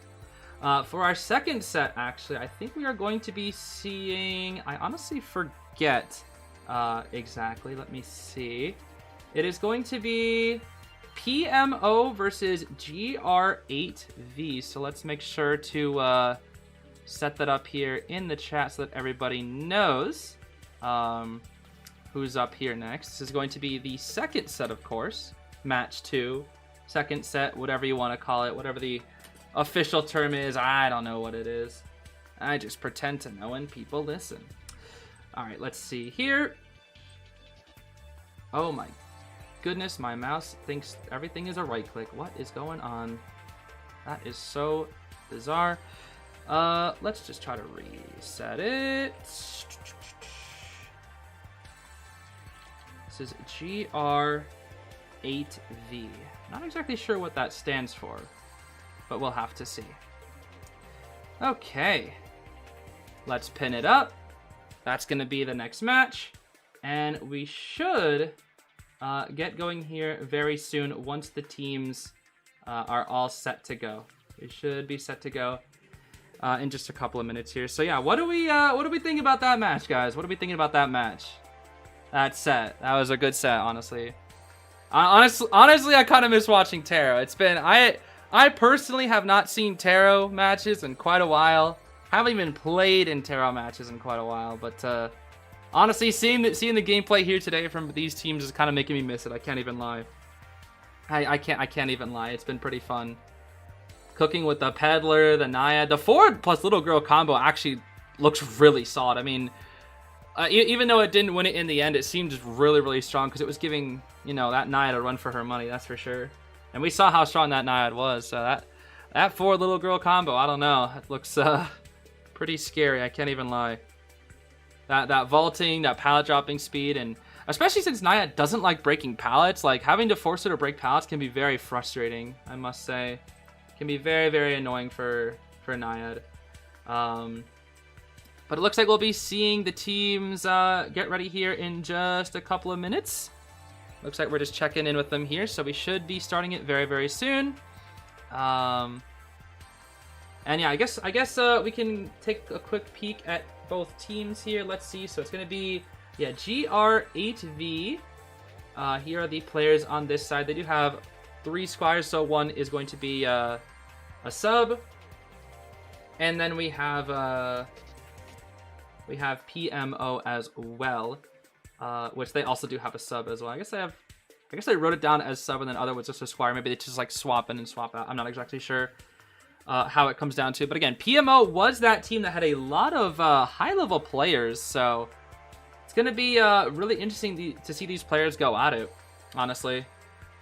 For our second set, actually, I think we are going to be seeing... I honestly forget exactly. Let me see. It is going to be PMO versus GR8V. So let's make sure to set that up here in the chat so that everybody knows who's up here next. This is going to be the second set, of course. Match 2. Second set, whatever you want to call it. Whatever the official term is. I don't know what it is. I just pretend to know and people listen. Alright, let's see here. Oh my goodness, my mouse thinks everything is a right click. What is going on? That is so bizarre. Let's just try to reset it. This is GR8V. Not exactly sure what that stands for, but we'll have to see. Okay. Let's pin it up. That's going to be the next match. And we should get going here very soon once the teams are all set to go. We should be set to go in just a couple of minutes here. So yeah, what do we think about that match, guys? What are we thinking about that match? That set. That was a good set, honestly. Honestly, I kind of miss watching Taro. It's been I personally have not seen Taro matches in quite a while. Haven't even played in Taro matches in quite a while, but honestly, seeing the gameplay here today from these teams is kind of making me miss it. I can't even lie. I can't even lie. It's been pretty fun. Cooking with the Peddler, the Naiad, the forward plus little girl combo actually looks really solid. I mean, even though it didn't win it in the end, it seemed just really strong because it was giving, you know, that Naiad a run for her money. That's for sure. And we saw how strong that Naiad was. So that forward little girl combo, I don't know. It looks pretty scary. I can't even lie. That vaulting, that pallet dropping speed, and especially since Naiad doesn't like breaking pallets, like having to force her to break pallets can be very frustrating, I must say. Can be very annoying for Naiad. But it looks like we'll be seeing the teams get ready here in just a couple of minutes. Looks like we're just checking in with them here, so we should be starting it very soon. And yeah, I guess we can take a quick peek at both teams here. Let's see. So it's going to be, yeah, GR8V. Here are the players on this side. They do have 3 squires, so one is going to be a sub. And then we have PMO as well, which they also do have a sub as well. I guess they wrote it down as sub and then other was just a squire. Maybe they just like swap in and swap out. I'm not exactly sure how it comes down to. But again, PMO was that team that had a lot of high-level players, so it's going to be really interesting to see these players go at it, honestly.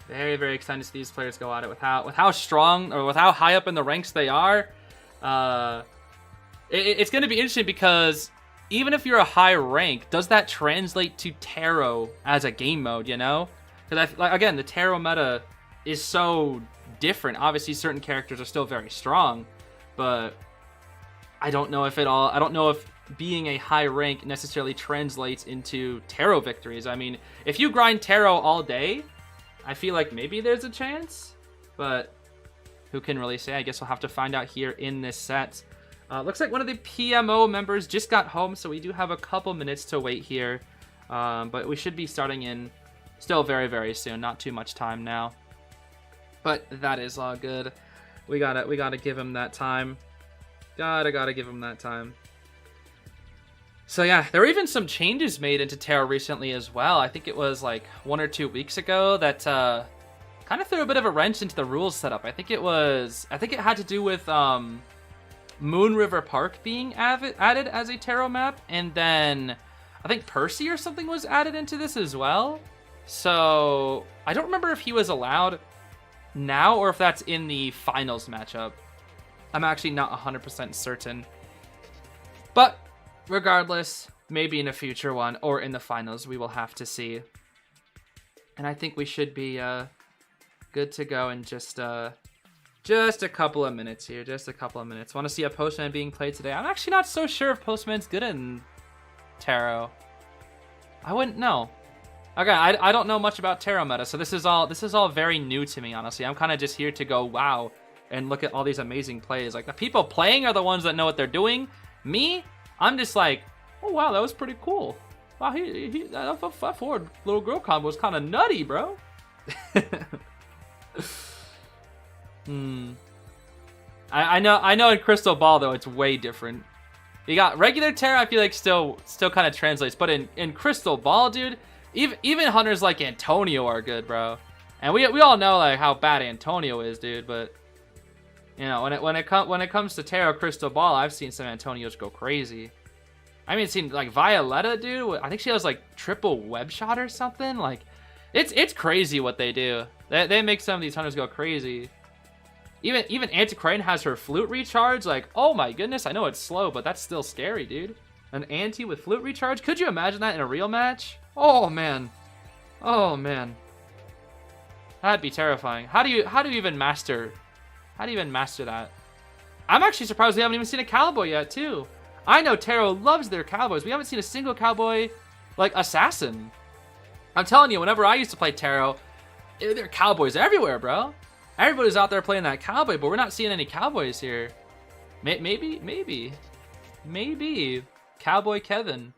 Very excited to see these players go at it with how strong or with how high up in the ranks they are. It's going to be interesting because even if you're a high rank, does that translate to Taro as a game mode, you know? Because again, the Taro meta is so different. Obviously, certain characters are still very strong, but I don't know if being a high rank necessarily translates into Taro victories. I mean, if you grind Taro all day, I feel like maybe there's a chance, but who can really say? I guess we'll have to find out here in this set. Looks like one of the PMO members just got home, so we do have a couple minutes to wait here, but we should be starting in still very soon. Not too much time now, but that is all good. We gotta give him that time. Gotta give him that time. So yeah, there were even some changes made into Taro recently as well. I think it was like 1 or 2 weeks ago that kind of threw a bit of a wrench into the rules setup. I think it had to do with Moon River Park being added as a Taro map, and then I think Percy or something was added into this as well. So I don't remember if he was allowed now or if that's in the finals matchup. I'm actually not 100% certain. But regardless, maybe in a future one or in the finals, we will have to see. And I think we should be good to go in just a couple of minutes here. Just a couple of minutes. Want to see a Postman being played today? I'm actually not so sure if Postman's good in Taro. I wouldn't know. Okay, I don't know much about Taro meta, so this is all very new to me, honestly. I'm kind of just here to go wow and look at all these amazing plays. Like, the people playing are the ones that know what they're doing. Me, I'm just like, oh wow, that was pretty cool. Wow, that forward little girl combo was kind of nutty, bro. I know in Crystal Ball though it's way different. You got regular Taro, I feel like still kind of translates, but in Crystal Ball, dude, even hunters like Antonio are good, bro. And we all know like how bad Antonio is, dude. But you know, when it comes to Taro Crystal Ball, I've seen some Antonios go crazy. I mean, seen like Violetta, dude. I think she has like triple web shot or something. Like, it's crazy what they do. They make some of these hunters go crazy. Even Antiquarian has her flute recharge. Like, oh my goodness, I know it's slow, but that's still scary, dude. An anti with flute recharge. Could you imagine that in a real match? Oh man, oh man, that'd be terrifying. How do you even master that? I'm actually surprised we haven't even seen a Calibo yet, too. I know Taro loves their cowboys. We haven't seen a single cowboy, like, assassin. I'm telling you, whenever I used to play Taro, there are cowboys everywhere, bro. Everybody's out there playing that cowboy, but we're not seeing any cowboys here. Maybe Cowboy Kevin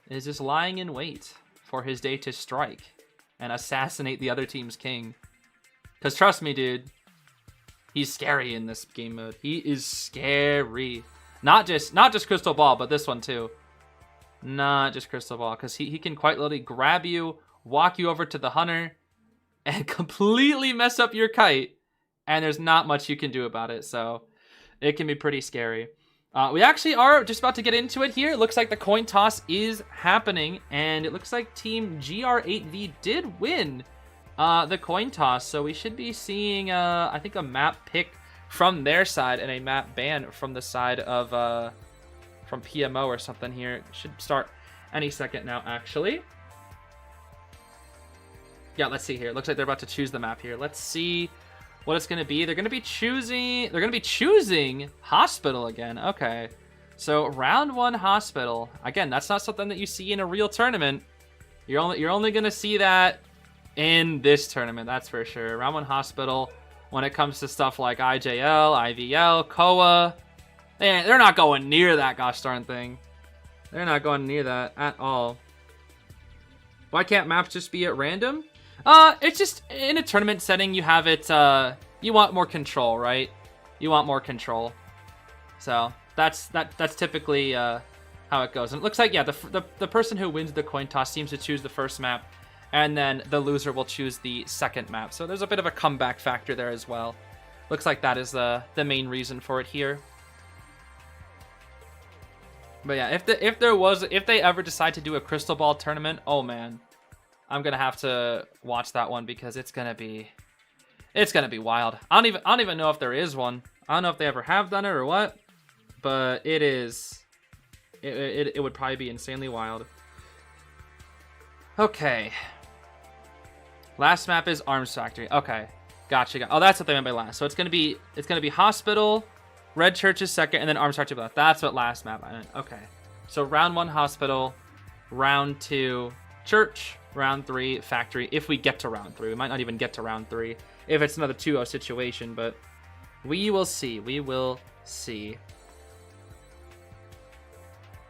is just lying in wait for his day to strike and assassinate the other team's king. Because trust me, dude, he's scary in this game mode. He is scary. Not just Crystal Ball, but this one too. Not just Crystal Ball, because he can quite literally grab you, walk you over to the hunter, and completely mess up your kite. And there's not much you can do about it, so it can be pretty scary. We actually are just about to get into it here. It looks like the coin toss is happening, and it looks like Team GR8V did win the coin toss, so we should be seeing, I think, a map pick from their side and a map ban from the side of, from PMO or something here. It should start any second now, actually. Yeah, let's see here. It looks like they're about to choose the map here. Let's see what it's going to be. They're going to be choosing Hospital again. Okay. So round 1 Hospital. Again, that's not something that you see in a real tournament. You're only going to see that in this tournament, that's for sure. Round 1 Hospital, when it comes to stuff like IJL, IVL, KOA, they're not going near that gosh darn thing. They're not going near that at all. Why can't maps just be at random? It's just in a tournament setting, you have it, you want more control, right? You want more control. So that's typically how it goes. And it looks like, yeah, the person who wins the coin toss seems to choose the first map, and then the loser will choose the second map. So there's a bit of a comeback factor there as well. Looks like that is the main reason for it here. But yeah, if they ever decide to do a Crystal Ball tournament, oh man, I'm gonna have to watch that one because it's gonna be wild. I don't even know if there is one. I don't know if they ever have done it or what, but it would probably be insanely wild. Okay. Last map is Arms Factory. Okay, gotcha. Oh, that's what they meant by last. So it's gonna be Hospital, Red Church is second, and then Arms Factory last. That's what last map I meant. Okay. So round 1 Hospital, round 2 Church, round 3 Factory. If we get to round 3, we might not even get to round 3 if it's another 2-0 situation, but we will see. We will see.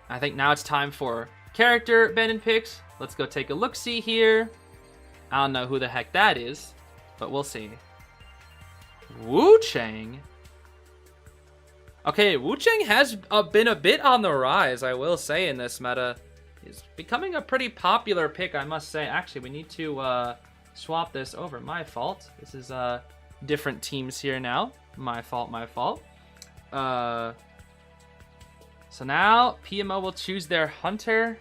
I think now it's time for character abandoned picks. Let's go take a look-see here. I don't know who the heck that is, but we'll see. Wu Chang. Okay, Wu Chang has been a bit on the rise, I will say, in this meta. He's becoming a pretty popular pick, I must say. Actually, we need to swap this over. My fault. This is different teams here now. My fault, my fault. So now PMO will choose their hunter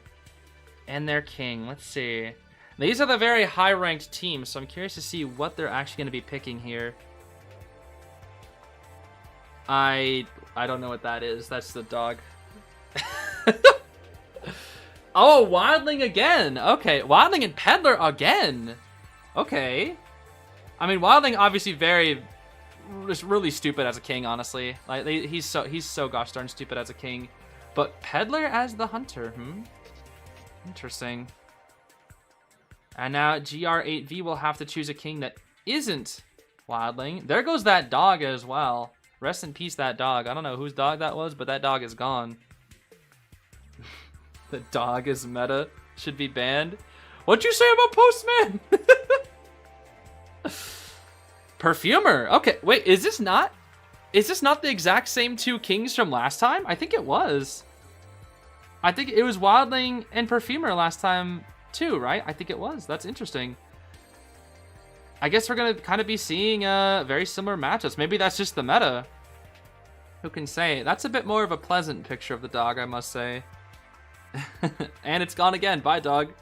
and their king. Let's see. These are the very high-ranked teams, so I'm curious to see what they're actually going to be picking here. I don't know what that is. That's the dog. Oh, Wildling again. Okay, Wildling and Peddler again. Okay. I mean, Wildling obviously just really stupid as a king, honestly. Like he's so gosh darn stupid as a king. But Peddler as the hunter, Interesting. And now GR8V will have to choose a king that isn't Wildling. There goes that dog as well. Rest in peace, that dog. I don't know whose dog that was, but that dog is gone. The dog is meta. Should be banned. What'd you say about Postman? Perfumer. Okay, wait, is this not the exact same 2 kings from last time? I think it was. I think it was Wildling and Perfumer last time too, right? I think it was. That's interesting. I guess we're going to kind of be seeing very similar matchups. Maybe that's just the meta. Who can say? That's a bit more of a pleasant picture of the dog, I must say. And it's gone again. Bye, dog.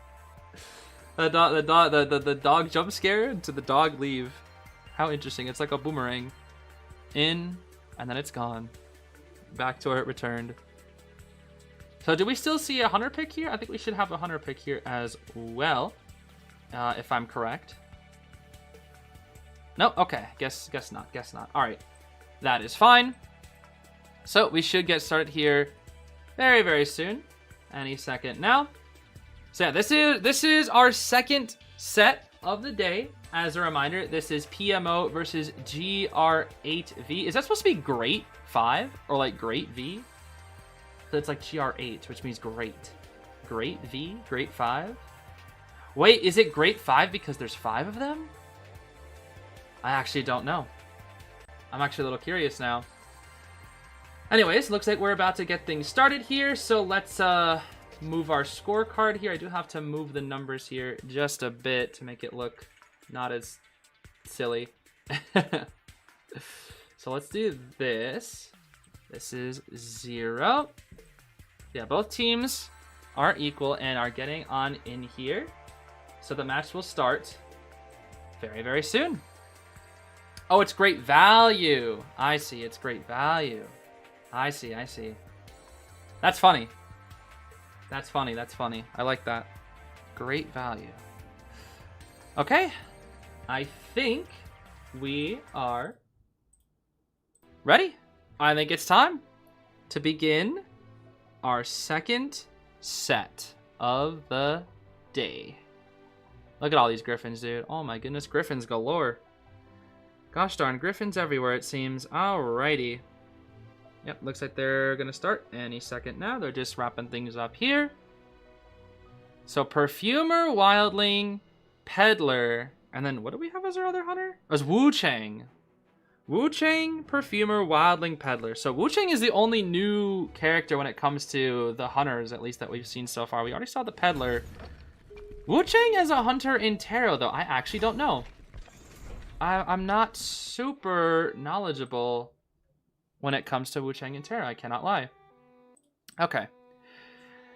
The dog jump scare to the dog leave. How interesting. It's like a boomerang. In, and then it's gone. Back to where it returned. So do we still see a hunter pick here? I think we should have a hunter pick here as well. If I'm correct. No? Okay. Guess not. All right. That is fine. So we should get started here. very, very soon. Any second now. So yeah, this is our second set of the day. As a reminder, this is PMO versus GR8V. Is that supposed to be Great 5 or like Great V? So it's like GR8, which means great. Great V, Great 5. Wait, is it Great 5 because there's 5 of them? I actually don't know. I'm actually a little curious now. Anyways, looks like we're about to get things started here. So let's move our scorecard here. I do have to move the numbers here just a bit to make it look not as silly. So let's do this. This is 0. Yeah, both teams are equal and are getting on in here. So the match will start very, very soon. Oh, it's great value. I see, it's great value. I see, I see. That's funny. That's funny, that's funny. I like that. Great value. Okay. I think we are ready. I think it's time to begin our second set of the day. Look at all these griffins, dude. Oh my goodness, griffins galore. Gosh darn, griffins everywhere it seems. Alrighty. Yep, looks like they're gonna start any second now. They're just wrapping things up here. So Perfumer, Wildling, Peddler, and then what do we have as our other hunter? It was Wu Chang. Wu Chang, Perfumer, Wildling, Peddler. So Wu Chang is the only new character when it comes to the hunters, at least that we've seen so far. We already saw the Peddler. Wu Chang as a hunter in tarot, though, I actually don't know. I'm not super knowledgeable when it comes to Wu Chang and tarot. I cannot lie. Okay.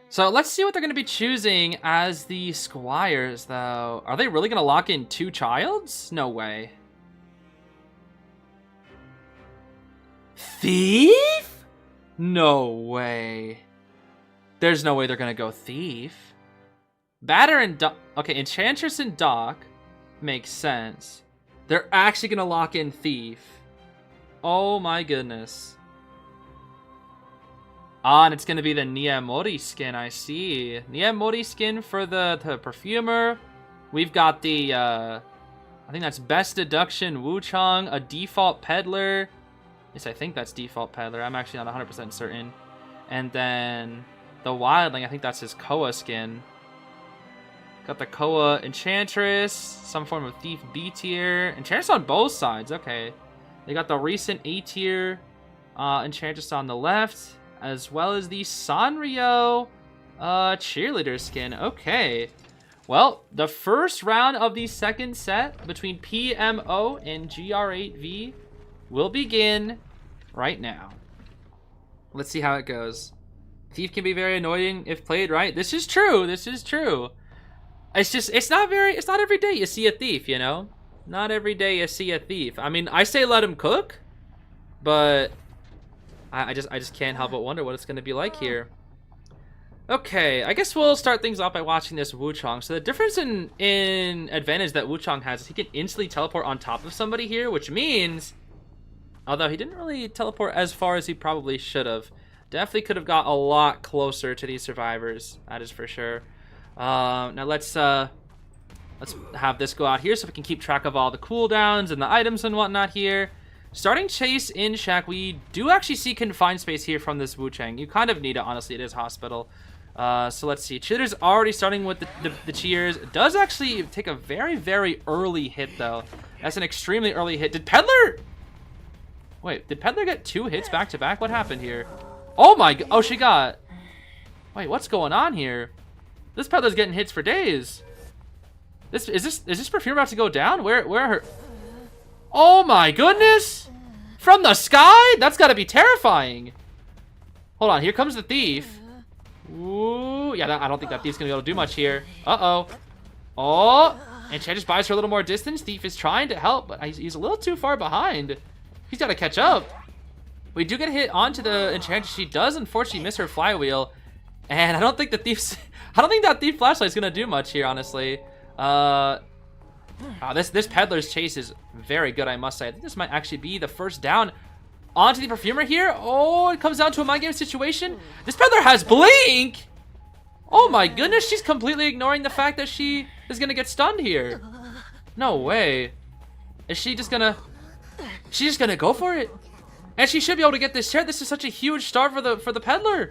So let's see what they're going to be choosing as the squires, though. Are they really going to lock in 2 childs? No way. Thief? No way. There's no way they're going to go Thief. Batter and Doc. Okay, Enchantress and Doc makes sense. They're actually going to lock in Thief. Oh my goodness. Ah, and it's going to be the Niamori skin, I see. Niamori skin for the Perfumer. We've got the, I think that's Best Deduction Wu Chang, a default Peddler. Yes, I think that's default Peddler. I'm actually not 100% certain. And then the Wildling, I think that's his Koa skin. Got the Koa Enchantress, some form of Thief B tier. Enchantress on both sides, okay. They got the recent A tier Enchantress on the left, as well as the Sanrio cheerleader skin. Okay. Well, the first round of the second set between PMO and GR8V will begin right now. Let's see how it goes. Thief can be very annoying if played right. This is true. This is true. It's not every day you see a thief, you know? Not every day you see a thief. I mean, I say let him cook, but I just can't help but wonder what it's going to be like here. Okay, I guess we'll start things off by watching this Wu Chang. So the difference in advantage that Wu Chang has is he can instantly teleport on top of somebody here, which means, although he didn't really teleport as far as he probably should have, definitely could have got a lot closer to these survivors. That is for sure. Now let's have this go out here so we can keep track of all the cooldowns and the items and whatnot here. Starting chase in Shack, we do actually see confined space here from this Wu Chang. You kind of need it, honestly. It is hospital. So let's see. Cheerleader's already starting with the cheers. It does actually take a very, very early hit, though. That's an extremely early hit. Did Peddler... Wait, did Peddler get 2 hits back to back? What happened here? Oh my god. Oh, she got... Wait, what's going on here? This Peddler's getting hits for days. Is this Perfume about to go down? Where are her... Oh my goodness! From the sky? That's gotta be terrifying. Hold on, here comes the thief. Ooh, yeah, I don't think that thief's gonna be able to do much here. Uh-oh. Oh, Enchantress buys her a little more distance. Thief is trying to help, but he's a little too far behind. He's gotta catch up. We do get hit onto the Enchantress. She does unfortunately miss her flywheel. And I don't think that thief flashlight's gonna do much here, honestly. This Peddler's chase is very good, I must say. I think this might actually be the first down. onto the Perfumer here. Oh, it comes down to a mind game situation. This peddler has Blink. Oh my goodness, she's completely ignoring the fact that she is gonna get stunned here. No way. Is she just gonna... She's just gonna go for it. And she should be able to get this chair. This is such a huge start for the peddler.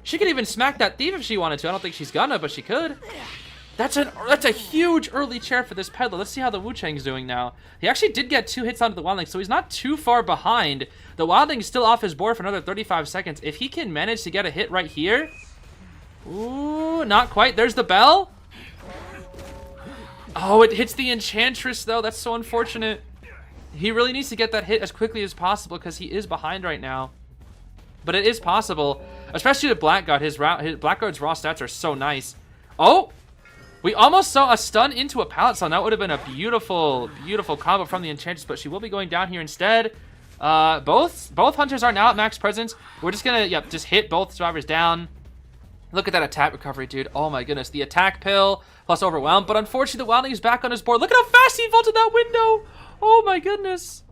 She could even smack that thief if she wanted to. I don't think she's gonna, but she could. That's a huge early chair for this peddler. Let's see how the Wu Chang's doing now. He actually did get 2 hits onto the Wildling, so he's not too far behind. The Wildling's still off his board for another 35 seconds. If he can manage to get a hit right here... Ooh, not quite. There's the bell. Oh, it hits the Enchantress, though. That's so unfortunate. He really needs to get that hit as quickly as possible because he is behind right now. But it is possible, especially with Blackguard. His Blackguard's raw stats are so nice. Oh, we almost saw a stun into a pallet stun. That would have been a beautiful, beautiful combo from the Enchantress, but she will be going down here instead. Both hunters are now at max presence. We're just gonna, just hit both survivors down. Look at that attack recovery, dude. Oh my goodness. The attack pill plus overwhelm. But unfortunately, the Wildling is back on his board. Look at how fast he vaulted that window. Oh my goodness.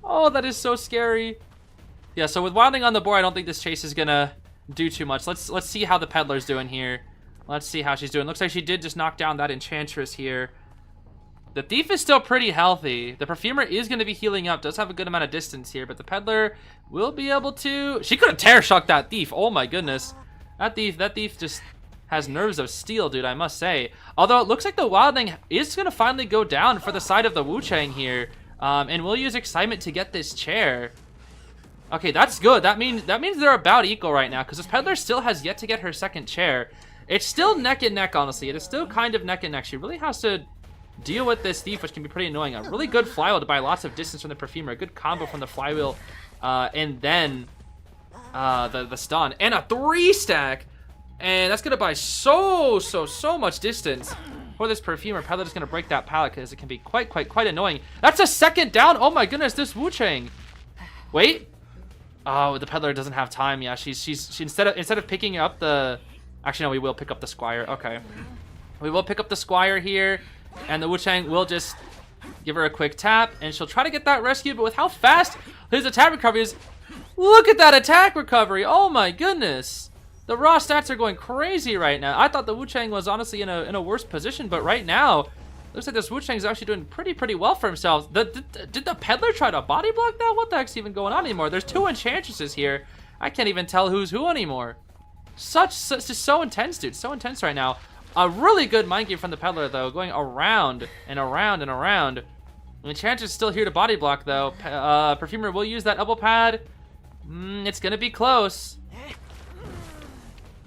Oh, that is so scary. Yeah, so with Wildling on the board, I don't think this chase is gonna do too much. Let's see how the peddler's doing here. Let's see how she's doing. Looks like she did just knock down that Enchantress here. The thief is still pretty healthy. The Perfumer is going to be healing up. Does have a good amount of distance here, but the peddler will be able to... She could have terror shocked that thief. Oh my goodness. That thief just has nerves of steel, dude, I must say. Although it looks like the Wildling is going to finally go down for the side of the Wu Chang here. And we'll use Excitement to get this chair. Okay, that's good. That means they're about equal right now, because this peddler still has yet to get her second chair. It's still neck and neck, honestly. It is still kind of neck and neck. She really has to deal with this thief, which can be pretty annoying. A really good flywheel to buy lots of distance from the Perfumer. A good combo from the flywheel. And then the stun. And a 3-stack. And that's going to buy so much distance for this Perfumer. Peddler is going to break that pallet because it can be quite annoying. That's a second down. Oh my goodness, this Wu Chang. Wait. Oh, the peddler doesn't have time. Yeah, she instead of picking up the... Actually, no, we will pick up the Squire. Okay. We will pick up the Squire here. And the Wu Chang will just give her a quick tap. And she'll try to get that rescue. But with how fast his attack recovery is... Look at that attack recovery. Oh my goodness. The raw stats are going crazy right now. I thought the Wu Chang was honestly in a worse position. But right now, looks like this Wu Chang is actually doing pretty well for himself. Did the peddler try to body block that? What the heck's even going on anymore? There's 2 Enchantresses here. I can't even tell who's who anymore. It's just so intense, dude. So intense right now. A really good mind game from the peddler, though, going around and around and around. The Enchantress is still here to body block, though. Perfumer will use that elbow pad. It's gonna be close.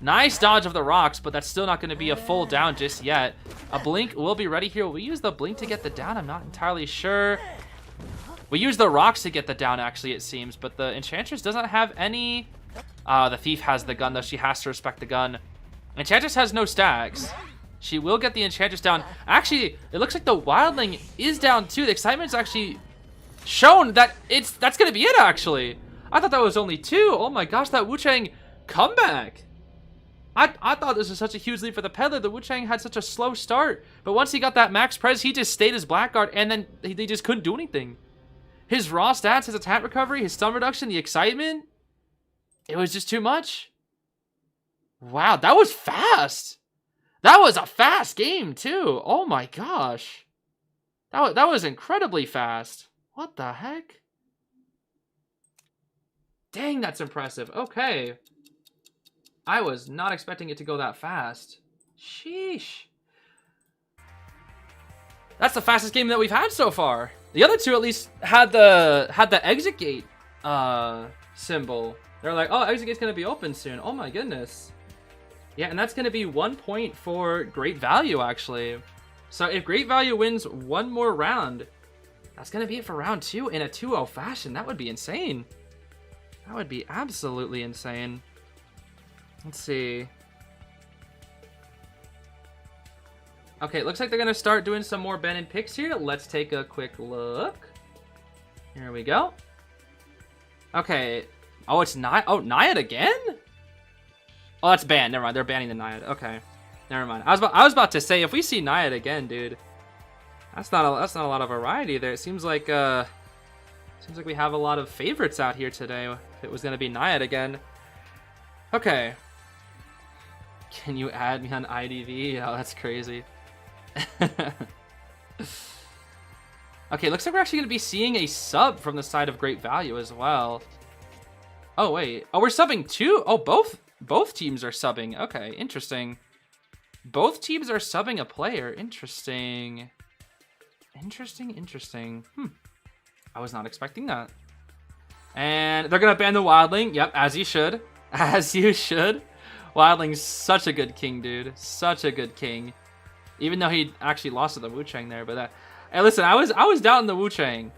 Nice dodge of the rocks, but that's still not gonna be a full down just yet. A blink will be ready here. Will we use the blink to get the down? I'm not entirely sure. We use the rocks to get the down, actually, it seems, but the Enchantress doesn't have any... the thief has the gun, though. She has to respect the gun. Enchantress has no stacks. She will get the Enchantress down. Actually, it looks like the Wildling is down, too. The Excitement's actually shown that that's going to be it, actually. I thought that was only 2. Oh, my gosh, that Wu Chang comeback. I thought this was such a huge lead for the peddler. The Wu Chang had such a slow start. But once he got that max pres, he just stayed as Blackguard, and then they just couldn't do anything. His raw stats, his attack recovery, his stun reduction, the excitement... It was just too much. Wow, that was fast. That was a fast game, too. Oh my gosh. That was incredibly fast. What the heck? Dang, that's impressive. Okay. I was not expecting it to go that fast. Sheesh. That's the fastest game that we've had so far. The other 2 at least had the exit gate symbol. They're like, oh, exit gate's gonna be open soon. Oh my goodness. Yeah, and that's gonna be 1 point for Great Value, actually. So if Great Value wins 1 more round, that's gonna be it for round 2 in a 2-0 fashion. That would be insane. That would be absolutely insane. Let's see. Okay, it looks like they're gonna start doing some more ban and picks here. Let's take a quick look. Here we go. Okay. Oh, it's not. Oh, Naiad again? Oh, that's banned. Never mind. They're banning the Naiad. Okay, never mind. I was about to say, if we see Naiad again, dude, that's not a lot of variety there. It seems like Seems like we have a lot of favorites out here today. If it was going to be Naiad again. Okay. Can you add me on IDV? Oh, that's crazy. Okay, looks like we're actually going to be seeing a sub from the side of Great Value as well. Oh, wait. Oh, we're subbing too? Oh, both teams are subbing. Okay, interesting. Both teams are subbing a player. Interesting. Interesting. I was not expecting that. And they're going to ban the Wildling. Yep, as you should. As you should. Wildling's such a good king, dude. Such a good king. Even though he actually lost to the Wu Chang there, but hey, listen, I was doubting the Wu Chang.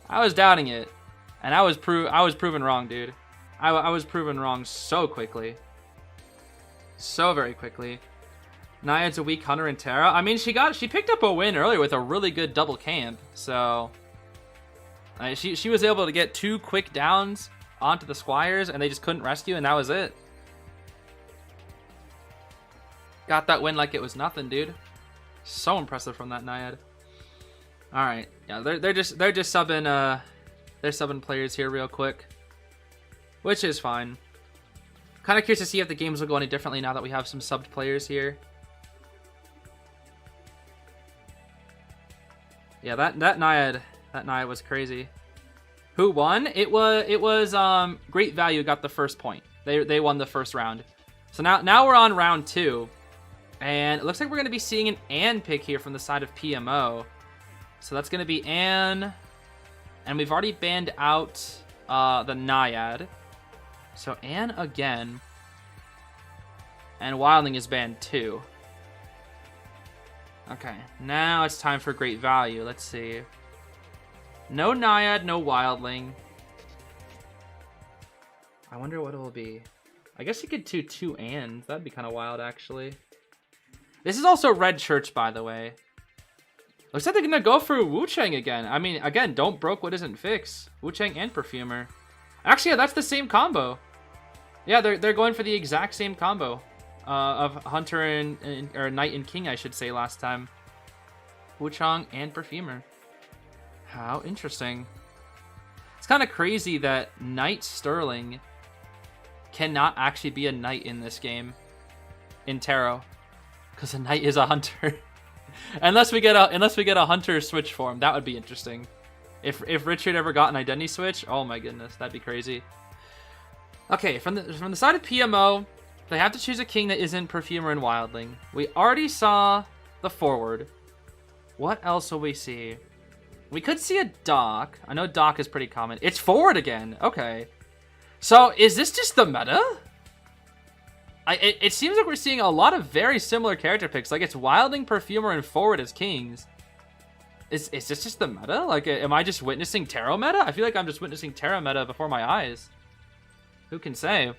I was doubting it, and I was proven wrong, dude. I was proven wrong so quickly, so very quickly. Naiad's a weak hunter in Terra. I mean, she picked up a win earlier with a really good double camp, so she was able to get 2 quick downs onto the Squires, and they just couldn't rescue, and that was it. Got that win like it was nothing, dude. So impressive from that Naiad. All right, yeah, they're just subbing they're subbing players here real quick, which is fine. Kind of curious to see if the games will go any differently now that we have some subbed players here. Yeah, that Naiad was crazy. Who won? It was Great Value got the first point. They won the first round. So now we're on round 2. And it looks like we're going to be seeing an Ann pick here from the side of PMO. So that's going to be Ann. And we've already banned out the Naiad. So Ann again. And Wildling is banned too. Okay, now it's time for Great Value. Let's see. No Naiad, no Wildling. I wonder what it will be. I guess you could do 2 Anns. That'd be kind of wild, actually. This is also Red Church, by the way. Looks like they're going to go for Wu Chang again. I mean, again, don't broke what isn't fixed. Wu Chang and Perfumer. Actually, yeah, that's the same combo. Yeah, they're going for the exact same combo of Hunter or Knight and King, I should say, last time. Wu Chang and Perfumer. How interesting. It's kind of crazy that Knight Sterling cannot actually be a Knight in this game in Tarot. Because a Knight is a Hunter. unless we get a Hunter switch form, that would be interesting. If Richard ever got an identity switch, oh my goodness, that'd be crazy. Okay, from the side of PMO, they have to choose a king that isn't Perfumer and Wildling. We already saw the forward. What else will we see? We could see a Doc. I know Doc is pretty common. It's forward again. Okay. So is this just the meta? It seems like we're seeing a lot of very similar character picks. Like, it's Wildling, Perfumer, and Forward as kings. Is this just the meta? Like, am I just witnessing Tarot meta? I feel like I'm just witnessing Tarot meta before my eyes. Who can say?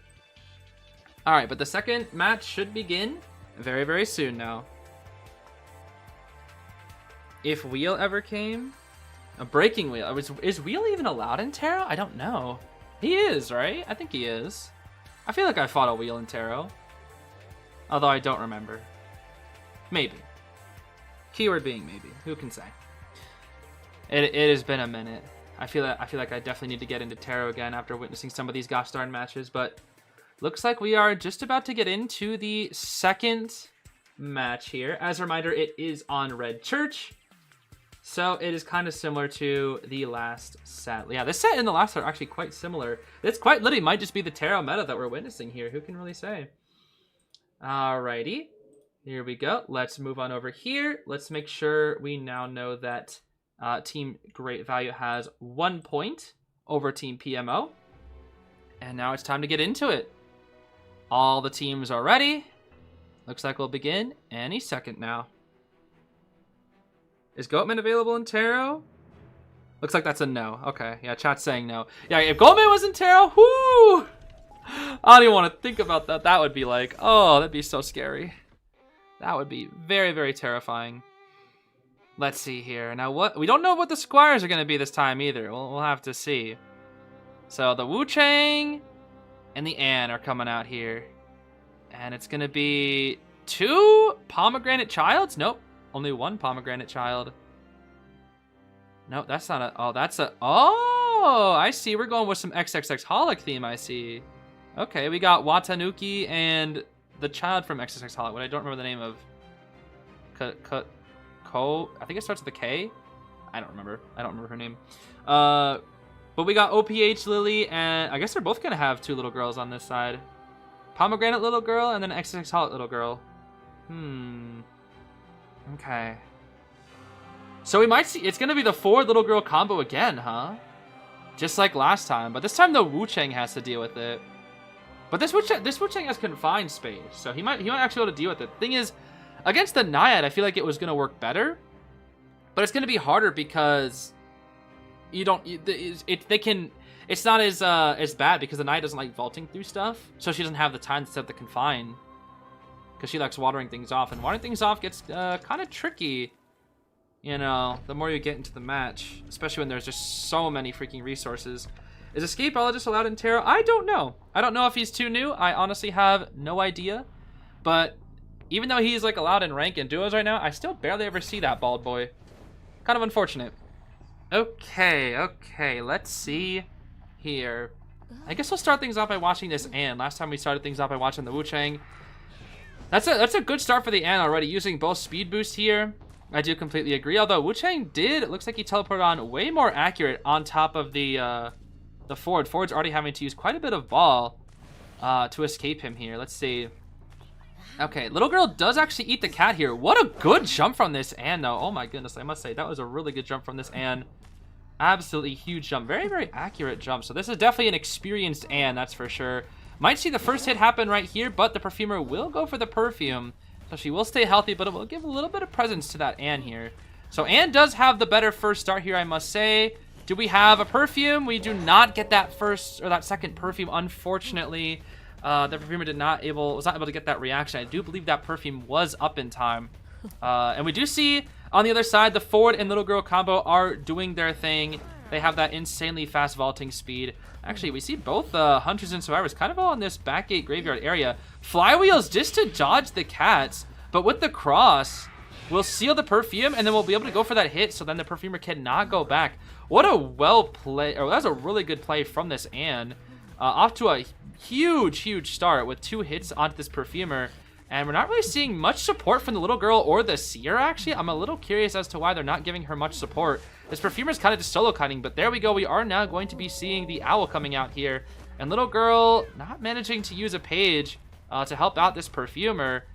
Alright, but the second match should begin very, very soon now. If Wheel ever came... A Breaking Wheel. Is Wheel even allowed in Tarot? I don't know. He is, right? I think he is. I feel like I fought a Wheel in Tarot. Although I don't remember. Maybe. Keyword being maybe. Who can say? It has been a minute. I feel like I definitely need to get into Tarot again after witnessing some of these gosh darn matches, but looks like we are just about to get into the second match here. As a reminder, it is on Red Church. So it is kind of similar to the last set. Yeah, this set and the last set are actually quite similar. This quite literally might just be the Tarot meta that we're witnessing here. Who can really say? Alrighty. Here we go. Let's move on over here. Let's make sure we now know that Team Great Value has 1 point over Team PMO. And now it's time to get into it. All the teams are ready. Looks like we'll begin any second now. Is Goatman available in Tarot? Looks like that's a no. Okay, yeah, chat's saying no. Yeah, if Goatman was in Tarot, whoo! I don't even want to think about that. That would be like, oh, that'd be so scary. That would be very, very terrifying. Let's see here. Now, we don't know what the Squires are going to be this time either. We'll have to see. So the Wu Chang and the Ann are coming out here. And it's going to be 2 Pomegranate Childs? Nope. Only 1 Pomegranate Child. No, that's not a... Oh, that's a... Oh! Oh, I see. We're going with some XXX Holic theme, I see. Okay, we got Watanuki and the child from XXX Holic, what I don't remember the name of. Ko? I think it starts with a K. I don't remember. I don't remember her name. But we got OPH Lily, and I guess they're both going to have 2 little girls on this side. Pomegranate little girl, and then XXX Holic little girl. Okay. So we might see, it's going to be the 4 little girl combo again, huh? Just like last time. But this time the Wu-Chang has to deal with it. But this Wu-Chang has confined space, so he might actually be able to deal with it. The thing is, against the Naiad, I feel like it was going to work better. But it's going to be harder because you don't, it's not as bad because the Naiad doesn't like vaulting through stuff. So she doesn't have the time to set the confine. Because she likes watering things off. And watering things off gets kind of tricky. You know, the more you get into the match. Especially when there's just so many freaking resources. Is Escapeologist allowed in Terra? I don't know. I don't know if he's too new. I honestly have no idea. But even though he's like allowed in rank and duos right now, I still barely ever see that bald boy. Kind of unfortunate. Okay, let's see here. I guess we'll start things off by watching this Ann. Last time we started things off by watching the Wu-Chang. That's a good start for the Ann already, using both speed boost here. I do completely agree, although Wu-Chang it looks like he teleported on way more accurate on top of the Ford. Ford's already having to use quite a bit of ball to escape him here. Let's see. Okay, little girl does actually eat the cat here. What a good jump from this Ann, though. Oh my goodness, I must say, that was a really good jump from this Ann. Absolutely huge jump. Very, very accurate jump. So this is definitely an experienced Ann, that's for sure. Might see the first hit happen right here, but the Perfumer will go for the perfume. So she will stay healthy, but it will give a little bit of presence to that Ann here. So Ann does have the better first start here, I must say. Do we have a perfume? We do not get that first or that second perfume, unfortunately. The Perfumer was not able to get that reaction. I do believe that perfume was up in time. And we do see on the other side, the Ford and little girl combo are doing their thing. They have that insanely fast vaulting speed. Actually, we see both Hunters and Survivors kind of all in this backgate graveyard area. Flywheels just to dodge the cats, but with the cross, we'll seal the perfume and then we'll be able to go for that hit, so then the Perfumer cannot go back. What a well play, or that was a really good play from this Ann. Off to a huge start with 2 hits onto this Perfumer. And we're not really seeing much support from the little girl or the Seer, actually. I'm a little curious as to why they're not giving her much support. This Perfumer's kind of just solo cutting, but there we go. We are now going to be seeing the Owl coming out here. And little girl not managing to use a page to help out this Perfumer.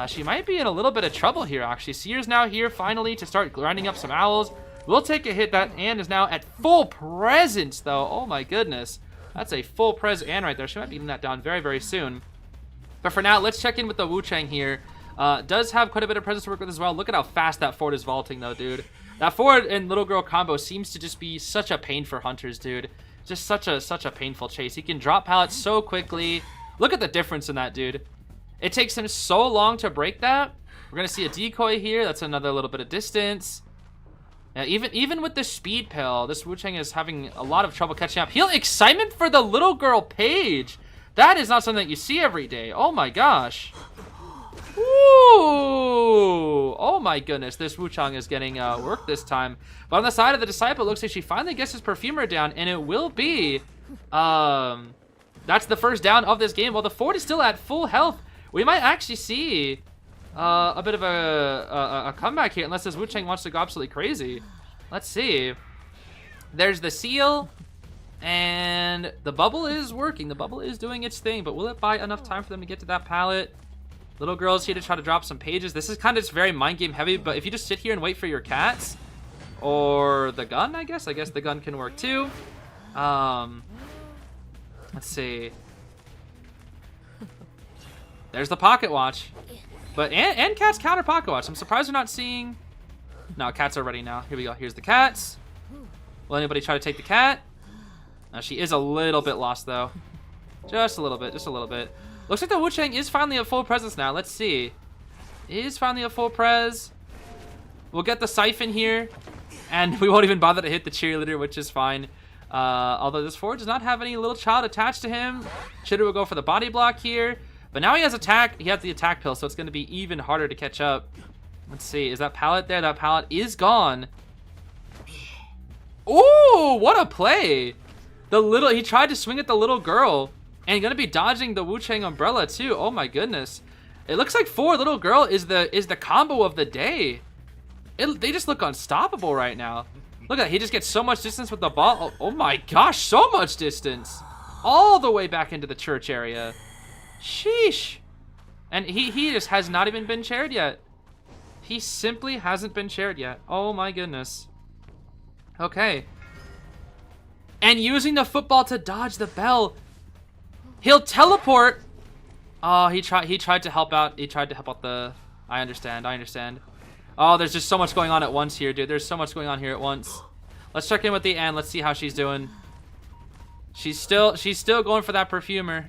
She might be in a little bit of trouble here, actually. Seer's now here finally to start grinding up some Owls. We'll take a hit. That Ann is now at full presence, though. Oh my goodness. That's a full pres Ann right there. She might be getting that down very, very soon. But for now, let's check in with the Wu-Chang here. Does have quite a bit of presence to work with as well. Look at how fast that Ford is vaulting, though, dude. That Ford and little girl combo seems to just be such a pain for Hunters, dude. Just such a painful chase. He can drop pallets so quickly. Look at the difference in that, dude. It takes him so long to break that. We're going to see a decoy here. That's another little bit of distance. Even with the speed pill, this Wu-Chang is having a lot of trouble catching up. Heal excitement for the little girl Paige. That is not something that you see every day. Oh my gosh. Ooh. Oh my goodness. This Wu-Chang is getting work this time. But on the side of the Disciple, it looks like she finally gets his Perfumer down. And it will be... that's the first down of this game. While the Ford is still at full health, we might actually see a bit of a comeback here. Unless this Wu-Chang wants to go absolutely crazy. Let's see. There's the seal. And the bubble is working. The bubble is doing its thing, but will it buy enough time for them to get to that pallet? Little girl's here to try to drop some pages. This is kind of just very mind game heavy, but if you just sit here and wait for your cats, or the gun, I guess the gun can work too. Let's see. There's the pocket watch. But and cats counter pocket watch. I'm surprised we're not seeing... No, cats are ready now. Here we go. Here's the cats. Will anybody try to take the cat? She is a little bit lost, though. Just a little bit. Looks like the Wu-Chang is finally at full presence now. Let's see. Is finally a full pres. We'll get the Siphon here. And we won't even bother to hit the Cheerleader, which is fine. Although this Ford does not have any little child attached to him. Chitter will go for the body block here. But now he has attack. He has the attack pill, so it's going to be even harder to catch up. Let's see. Is that pallet there? That pallet is gone. Ooh, what a play. He tried to swing at the little girl and gonna be dodging the Wu Chang umbrella too. Oh my goodness. It looks like 4 little girl is the combo of the day. They just look unstoppable right now. Look at that. He just gets so much distance with the ball. Oh my gosh, so much distance. All the way back into the church area. Sheesh. And he just has not even been chaired yet. He simply hasn't been chaired yet. Oh my goodness. Okay. And using the football to dodge the bell. He'll teleport. Oh, he tried to help out. He tried to help out the... I understand. Oh, there's just so much going on at once here, dude. There's so much going on here at once. Let's check in with the Anne. Let's see how she's doing. She's still going for that perfumer.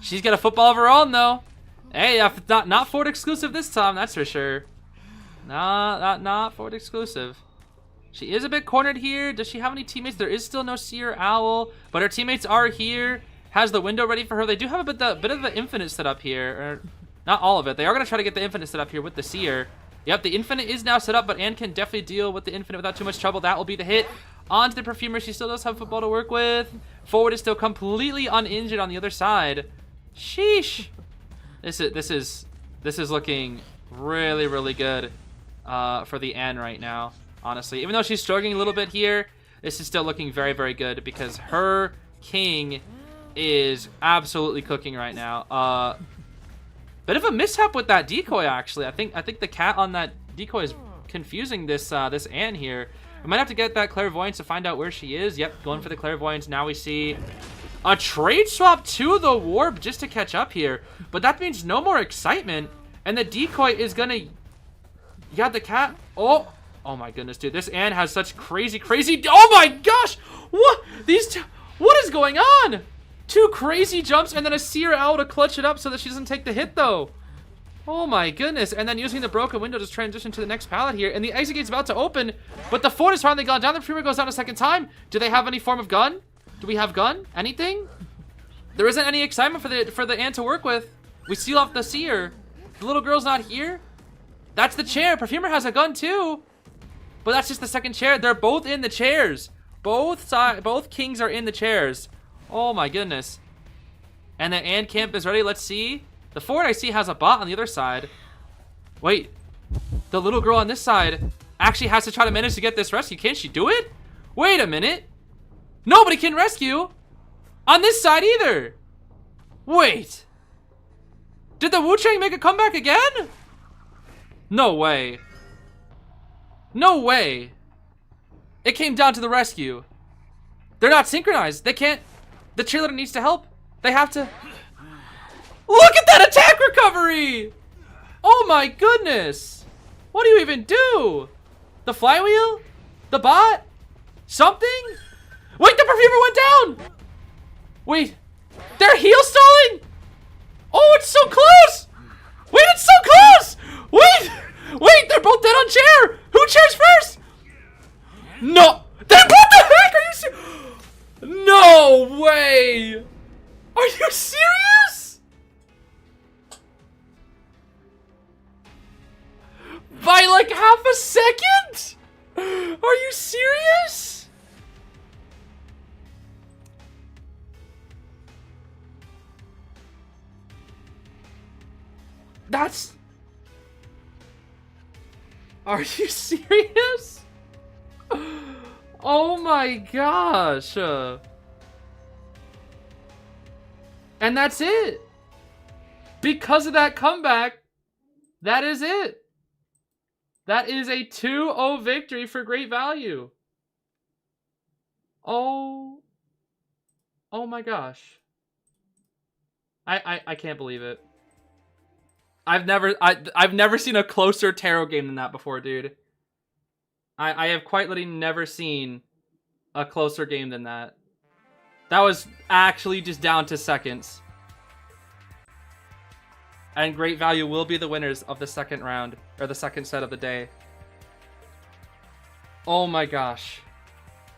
She's got a football of her own, though. Hey, not Ford exclusive this time, that's for sure. Not Ford exclusive. She is a bit cornered here. Does she have any teammates? There is still no Seer Owl, but her teammates are here. Has the window ready for her. They do have a bit of the infinite set up here. Or, not all of it. They are going to try to get the infinite set up here with the Seer. Yep, the infinite is now set up, but Anne can definitely deal with the infinite without too much trouble. That will be the hit. Onto the perfumer. She still does have football to work with. Forward is still completely uninjured on the other side. Sheesh. This is looking really, really good for the Anne right now, honestly. Even though she's struggling a little bit here, this is still looking very, very good because her king is absolutely cooking right now. Bit of a mishap with that decoy, actually. I think the cat on that decoy is confusing this Anne here. We might have to get that clairvoyance to find out where she is. Yep, going for the clairvoyance. Now we see a trade swap to the warp just to catch up here. But that means no more excitement. And the decoy is gonna... Yeah, the cat... Oh my goodness, dude. This Anne has such crazy... Oh my gosh! What? What is going on? 2 crazy jumps and then a Seer Owl to clutch it up so that she doesn't take the hit, though. Oh my goodness. And then using the broken window to transition to the next pallet here. And the exit gate's about to open, but the fort has finally gone down. The perfumer goes down a second time. Do they have any form of gun? Do we have gun? Anything? There isn't any excitement for the Anne to work with. We seal off the Seer. The little girl's not here. That's the chair. Perfumer has a gun too. But that's just the second chair. They're both in the chairs. Both kings are in the chairs. Oh my goodness. And the Anne camp is ready. Let's see. The fort I see has a bot on the other side. Wait. The little girl on this side actually has to try to manage to get this rescue. Can't she do it? Wait a minute. Nobody can rescue on this side either. Wait. Did the Wu Chang make a comeback again? No way. No way. It came down to the rescue. They're not synchronized. They can't. The cheerleader needs to help. They have to. Look at that attack recovery. Oh my goodness. What do you even do? The flywheel? The bot? Something? Wait, the perfumer went down. Wait, they're heel stalling? Oh, it's so close. Wait, it's so close. Wait, they're both dead on chair. Who chairs first? No, they both the heck? Are you serious? No way. Are you serious? By like half a second? Are you serious? That's... Are you serious? Oh my gosh. And that's it. Because of that comeback, that is it. That is a 2-0 victory for Great Value. Oh my gosh. I can't believe it. I've never seen a closer tarot game than that before, dude. I have quite literally never seen a closer game than that. That was actually just down to seconds. And Great Value will be the winners of the second round, or the second set of the day. Oh my gosh.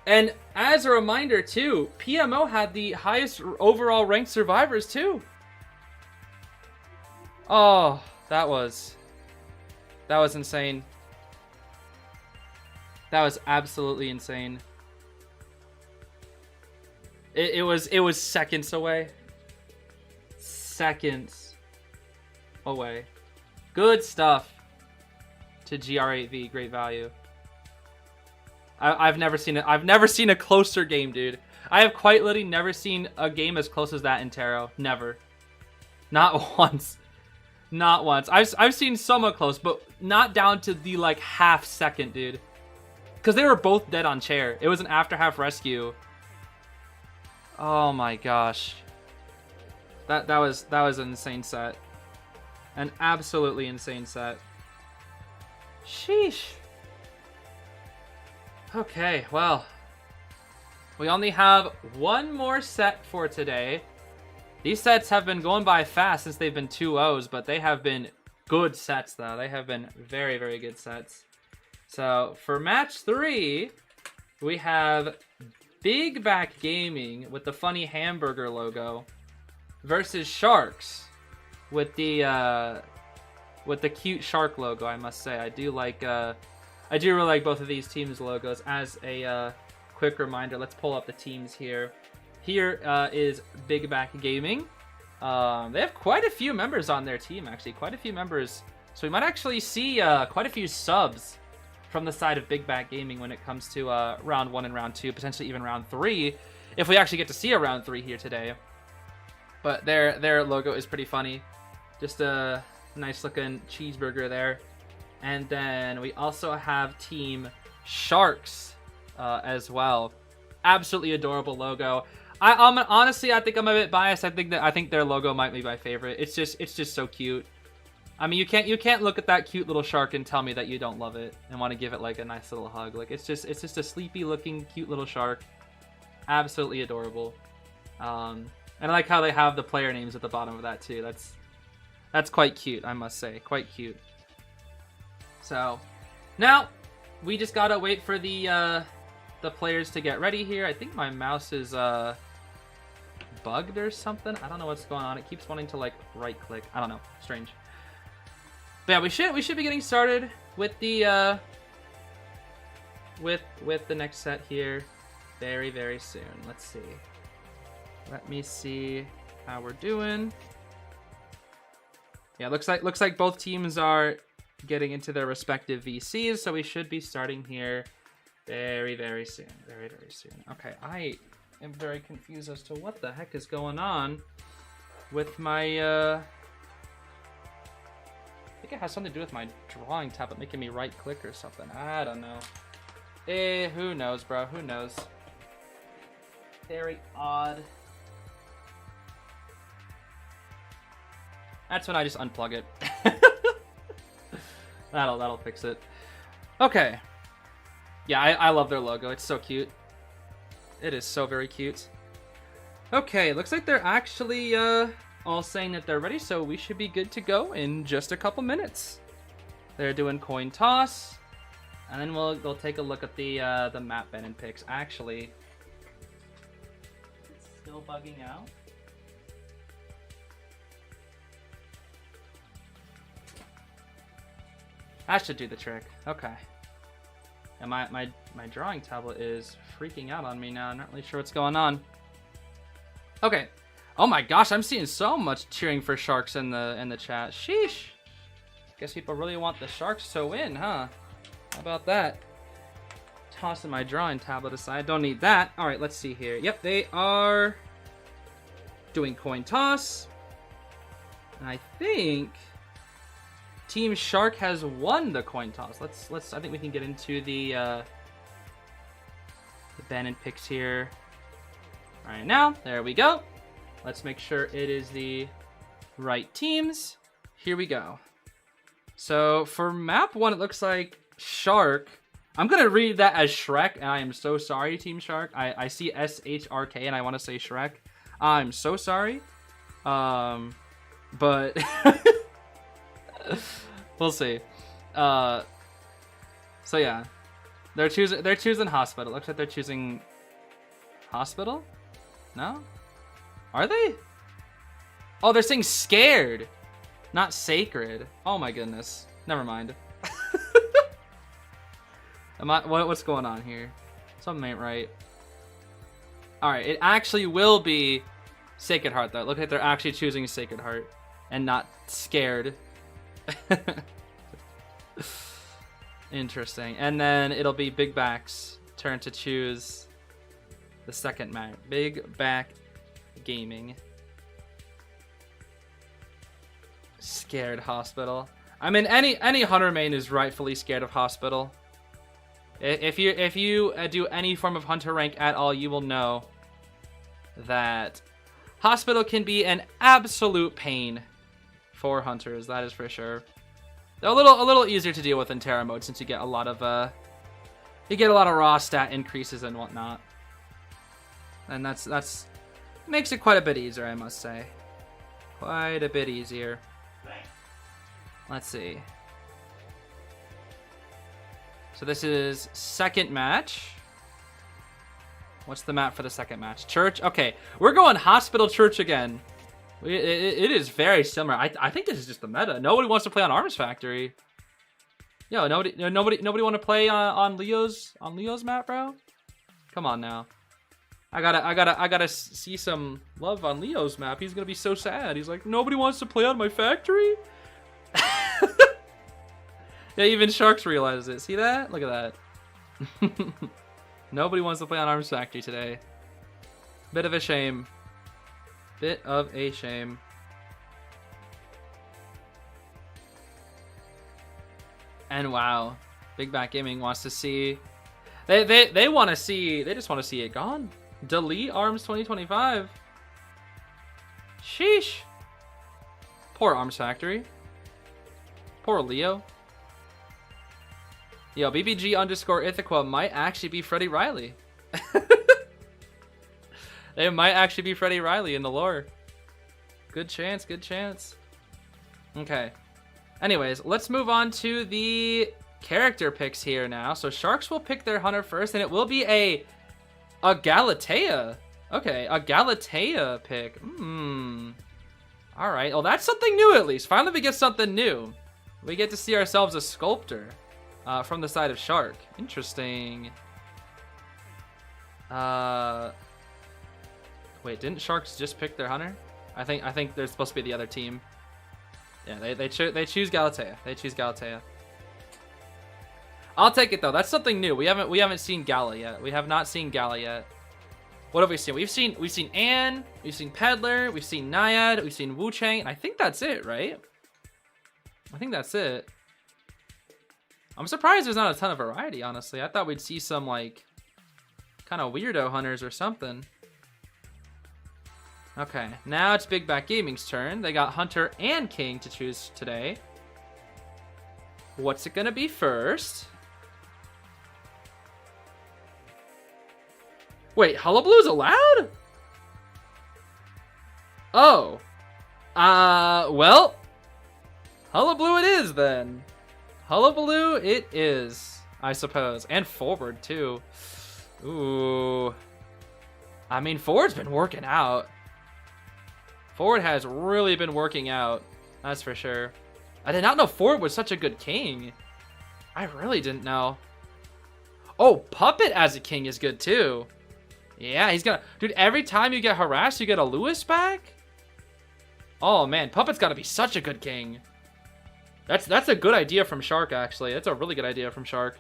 And as a reminder too, PMO had the highest overall ranked survivors too. Oh, that was insane. That was absolutely insane. It was seconds away. Seconds away. Good stuff to GR8V, great value. I've never seen it. I've never seen a closer game, dude. I have quite literally never seen a game as close as that in Tarot. Never. Not once. Not once. I've seen somewhat close, but not down to the like half second, dude. Because they were both dead on chair. It was an after half rescue. Oh my gosh. That was an insane set. An absolutely insane set. Sheesh. Okay, well, we only have one more set for today. These sets have been going by fast since they've been 2-0s, but they have been good sets, though. They have been very, very good sets. So, for match 3, we have BigBack Gaming with the funny hamburger logo versus Sharks with the cute shark logo, I must say. I do really like both of these teams' logos. As a quick reminder, let's pull up the teams here. Here is BigBack Gaming. They have quite a few members on their team, actually. Quite a few members. So we might actually see quite a few subs from the side of BigBack Gaming when it comes to round 1 and round 2, potentially even round 3, if we actually get to see a round 3 here today. But their logo is pretty funny. Just a nice looking cheeseburger there. And then we also have Team Sharks as well. Absolutely adorable logo. Honestly, I think I'm a bit biased. I think their logo might be my favorite. It's just so cute. I mean, you can't look at that cute little shark and tell me that you don't love it and want to give it like a nice little hug. Like it's just a sleepy looking cute little shark. Absolutely adorable. And I like how they have the player names at the bottom of that too. That's quite cute, I must say. Quite cute. So, now we just gotta wait for the players to get ready here. I think my mouse is bugged or something. I don't know what's going on. It keeps wanting to like right click. I don't know. Strange. But yeah, we should be getting started with the with the next set here very, very soon. Let's see. Let me see how we're doing. Yeah, looks like both teams are getting into their respective VCs, so we should be starting here very, very soon. Very, very soon. Okay, I am very confused as to what the heck is going on with my I think it has something to do with my drawing tablet making me right click or something. I don't know. Who knows, bro? Who knows? Very odd. That's when I just unplug it. That'll fix it. Okay. Yeah, I love their logo. It's so cute. It is so very cute. Okay, looks like they're actually all saying that they're ready, so we should be good to go in just a couple minutes. They're doing coin toss, and then we'll take a look at the map ban and picks. Actually, it's still bugging out. That should do the trick. Okay. And my drawing tablet is freaking out on me now. I'm not really sure what's going on. Okay. Oh my gosh, I'm seeing so much cheering for Sharks in the chat. Sheesh. Guess people really want the Sharks to win, huh? How about that? Tossing my drawing tablet aside. Don't need that. All right, let's see here. Yep, they are doing coin toss. And I think Team Shark has won the coin toss. I think we can get into the ban and picks here right now. There we go. Let's make sure it is the right teams. Here we go. So for map 1, it looks like Shark. I'm gonna read that as Shrek, and I am so sorry, Team Shark. I see SHRK and I want to say Shrek. I'm so sorry. But we'll see. So yeah, they're choosing hospital. Looks like they're choosing hospital. No, are they? Oh, they're saying scared, not sacred. Oh my goodness. Never mind. What's going on here? Something ain't right. Alright, it actually will be Sacred Heart, though. Look like they're actually choosing Sacred Heart and not Scared. Interesting. And then it'll be BigBack's turn to choose the second map. BigBack Gaming. Scared Hospital. I mean, any Hunter main is rightfully scared of Hospital. If you do any form of Hunter rank at all, you will know that Hospital can be an absolute pain for Hunters. That is for sure. They're a little easier to deal with in Terra mode since you get a lot of raw stat increases and whatnot, and that's makes it quite a bit easier, I must say. Quite a bit easier. Let's see. So this is second match. What's the map for the second match? Church? Okay, we're going Hospital Church again. It is very similar. I think this is just the meta. Nobody wants to play on Arms Factory. Yo, nobody want to play on Leo's map, bro? Come on now. I gotta see some love on Leo's map. He's gonna be so sad. He's like, nobody wants to play on my factory? Yeah, even Sharks realizes it. See that? Look at that. Nobody wants to play on Arms Factory today. Bit of a shame. Bit of a shame. And wow, BigBack Gaming wants to see. They want to see. They just want to see it gone. Delete Arms 2025. Sheesh. Poor Arms Factory. Poor Leo. Yo, BBG_Ithaqa might actually be Freddie Riley. They might actually be Freddie Riley in the lore. Good chance, good chance. Okay. Anyways, let's move on to the character picks here now. So Sharks will pick their Hunter first, and it will be a Galatea. Okay, a Galatea pick. All right. Well, that's something new at least. Finally, we get something new. We get to see ourselves a Sculptor from the side of Shark. Interesting. Wait, didn't Sharks just pick their Hunter? I think they're supposed to be the other team. Yeah, they choose Galatea. They choose Galatea. I'll take it though. That's something new. We haven't seen Gala yet. We have not seen Gala yet. What have we seen? We've seen Anne, we've seen Peddler, we've seen Naiad, we've seen Wu Chang, and I think that's it, right? I think that's it. I'm surprised there's not a ton of variety, honestly. I thought we'd see some like kind of weirdo Hunters or something. Okay, now it's BigBack Gaming's turn. They got Hunter and King to choose today. What's it gonna be first? Wait, Hullabaloo's allowed? Oh. Well. Hullabaloo it is then. Hullabaloo it is, I suppose. And Forward too. Ooh. I mean, Forward's been working out. Forward has really been working out. That's for sure. I did not know Forward was such a good king. I really didn't know. Oh, Puppet as a king is good too. Yeah, he's gonna... Dude, every time you get harassed, you get a Lewis back? Oh, man. Puppet's gotta be such a good king. That's a good idea from Shark, actually. That's a really good idea from Shark.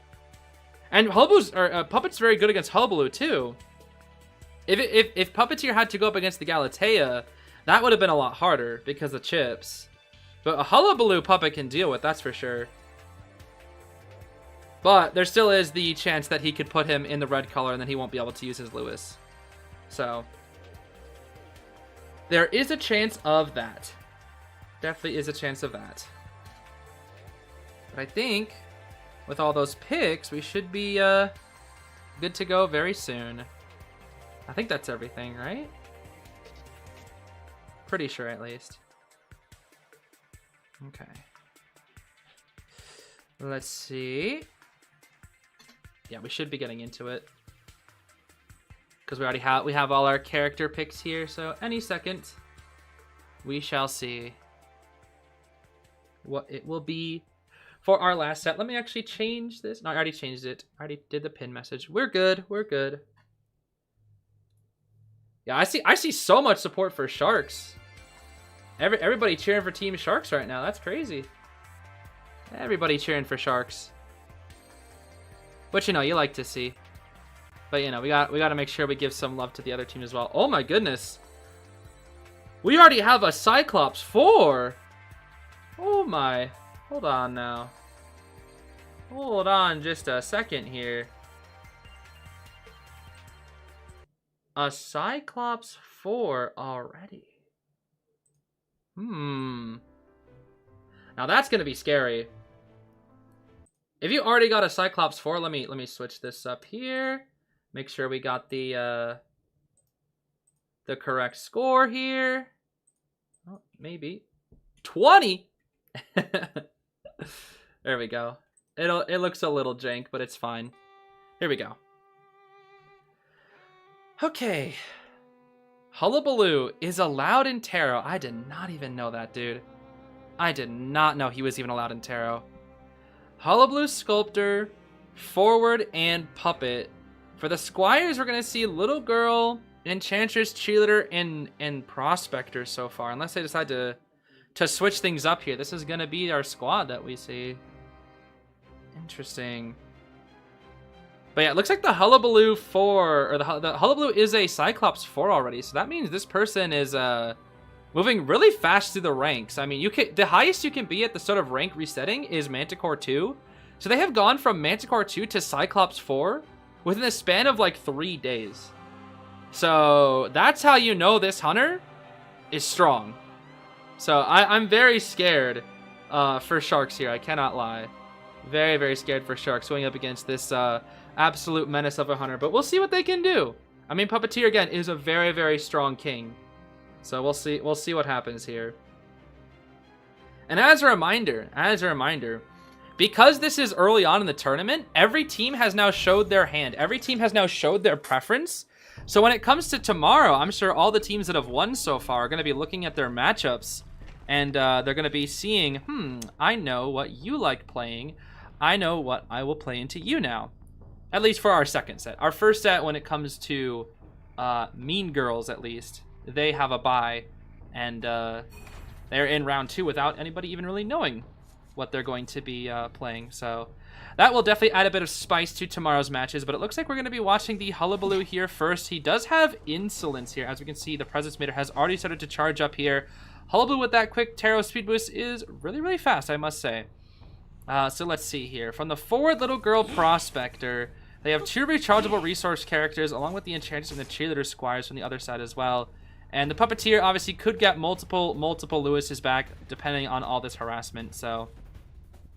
And Puppet's very good against Hullabaloo, too. If Puppeteer had to go up against the Galatea, that would have been a lot harder because of chips. But a Hullabaloo Puppet can deal with, that's for sure. But there still is the chance that he could put him in the red color and then he won't be able to use his Lewis. So there is a chance of that. Definitely is a chance of that. But I think with all those picks, we should be good to go very soon. I think that's everything, right? Pretty sure, at least. Okay. Let's see. Yeah, we should be getting into it. Because we have all our character picks here, so any second we shall see what it will be for our last set. Let me actually change this. No, I already changed it. I already did the pin message. We're good. We're good. Yeah, I see so much support for Sharks. Everybody cheering for Team Sharks right now. That's crazy. Everybody cheering for Sharks. Which, you know, you like to see. But, you know, we got to make sure we give some love to the other team as well. Oh my goodness. We already have a Cyclops 4. Oh my. Hold on now. Hold on just a second here. A Cyclops 4 already. Now that's gonna be scary. If you already got a Cyclops 4, let me switch this up here. Make sure we got the correct score here. Oh, maybe 20. There we go. It looks a little jank, but it's fine. Here we go. Okay. Hullabaloo is allowed in Tarot. I did not even know that, dude. I did not know he was even allowed in Tarot. Hullabaloo Sculptor, Forward, and Puppet. For the Squires, we're going to see Little Girl, Enchantress, Cheerleader, and Prospector so far. Unless they decide to switch things up here. This is going to be our squad that we see. Interesting. But yeah, it looks like the Hullabaloo 4, or the Hullabaloo is a Cyclops 4 already. So that means this person is moving really fast through the ranks. I mean, the highest you can be at the start of rank resetting is Manticore 2. So they have gone from Manticore 2 to Cyclops 4 within a span of like 3 days. So that's how you know this hunter is strong. So I'm very scared for Sharks here. I cannot lie. Very, very scared for Sharks going up against this absolute menace of a hunter. But we'll see what they can do. I mean, Puppeteer, again, is a very, very strong king. So we'll see what happens here. And as a reminder, because this is early on in the tournament, every team has now showed their hand. Every team has now showed their preference. So when it comes to tomorrow, I'm sure all the teams that have won so far are going to be looking at their matchups. And they're going to be seeing, I know what you like playing. I know what I will play into you now. At least for our second set. Our first set, when it comes to Mean Girls, at least, they have a bye. And they're in round 2 without anybody even really knowing what they're going to be playing. So that will definitely add a bit of spice to tomorrow's matches. But it looks like we're going to be watching the Hullabaloo here first. He does have Insolence here. As we can see, the Presence Meter has already started to charge up here. Hullabaloo with that quick Tarot speed boost is really, really fast, I must say. So let's see here. From the Forward Little Girl Prospector, they have 2 rechargeable resource characters, along with the Enchantress and the Cheerleader Squires from the other side as well. And the Puppeteer obviously could get multiple Lewises back, depending on all this harassment. So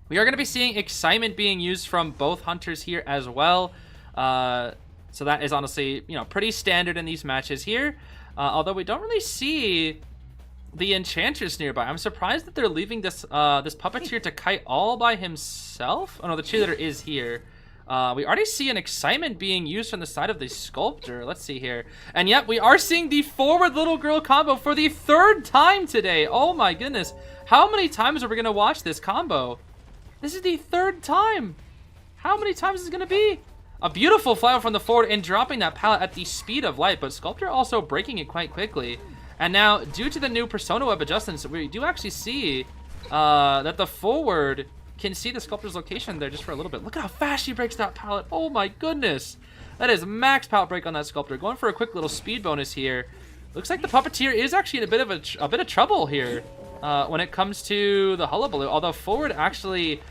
we are going to be seeing excitement being used from both hunters here as well. So that is honestly, you know, pretty standard in these matches here. Although we don't really see the Enchantress nearby. I'm surprised that they're leaving this this Puppeteer to kite all by himself. Oh no, the Cheerleader is here. We already see an excitement being used from the side of the Sculptor. Let's see here. And yep, we are seeing the Forward Little Girl combo for the 3rd time today. Oh my goodness. How many times are we going to watch this combo? This is the 3rd time. How many times is it going to be? A beautiful flyout from the Forward and dropping that pallet at the speed of light, but Sculptor also breaking it quite quickly. And now, due to the new Persona Web adjustments, we do actually see that the Forward can see the Sculptor's location there just for a little bit. Look at how fast she breaks that pallet. Oh my goodness. That is max pallet break on that Sculptor. Going for a quick little speed bonus here. Looks like the Puppeteer is actually in a bit of trouble here when it comes to the Hullabaloo. Although Forward actually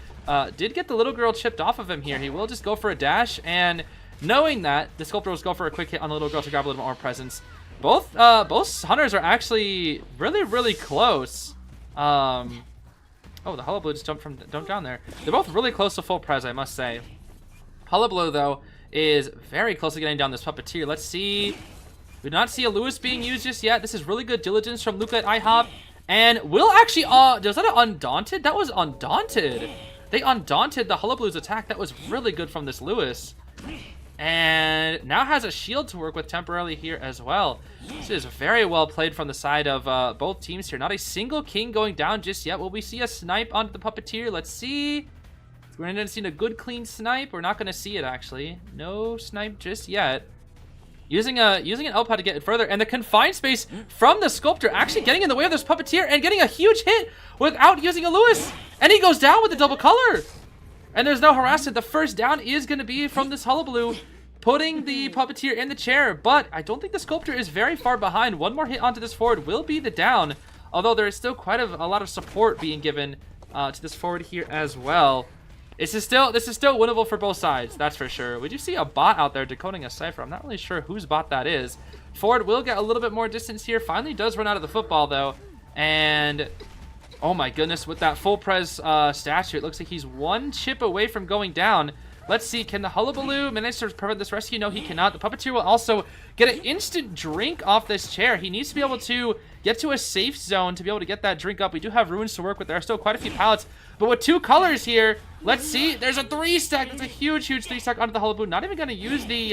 did get the little girl chipped off of him here. He will just go for a dash, and knowing that, the Sculptor will go for a quick hit on the little girl to grab a little more presence. Both hunters are actually really, really close. Oh, the Hullabaloo just jumped down there. They're both really close to full pres, I must say. Hullabaloo, though, is very close to getting down this Puppeteer. Let's see. We do not see a Lewis being used just yet. This is really good diligence from Luca at IHOP. And will actually, was that an Undaunted? That was Undaunted. They Undaunted the Hullabaloo's attack. That was really good from this Lewis. And now has a shield to work with temporarily here as well. This is very well played from the side of both teams here. Not a single king going down just yet. Will we see a snipe onto the Puppeteer? Let's see. We're going to see a good clean snipe. We're not going to see it, actually. No snipe just yet. Using an L pad to get it further, and the confined space from the sculptor actually getting in the way of this puppeteer and getting a huge hit without using a Lewis. And he goes down with the double color. And there's no harassment. The first down is going to be from this Hullabaloo, putting the puppeteer in the chair. But I don't think the sculptor is very far behind. One more hit onto this forward will be the down. Although there is still quite a lot of support being given to this forward here as well. This is still winnable for both sides, that's for sure. We do see a bot out there decoding a cipher. I'm not really sure whose bot that is. Forward will get a little bit more distance here. Finally does run out of the football though. And oh my goodness, with that full pres statue, it looks like he's one chip away from going down. Let's see, can the Hullabaloo manage to prevent this rescue? No, he cannot. The puppeteer will also get an instant drink off this chair. He needs to be able to get to a safe zone to be able to get that drink up. We do have runes to work with. There are still quite a few pallets. But with 2 colors here, let's see. There's a 3-stack. That's a huge 3-stack onto the Hullabaloo. Not even going to use the...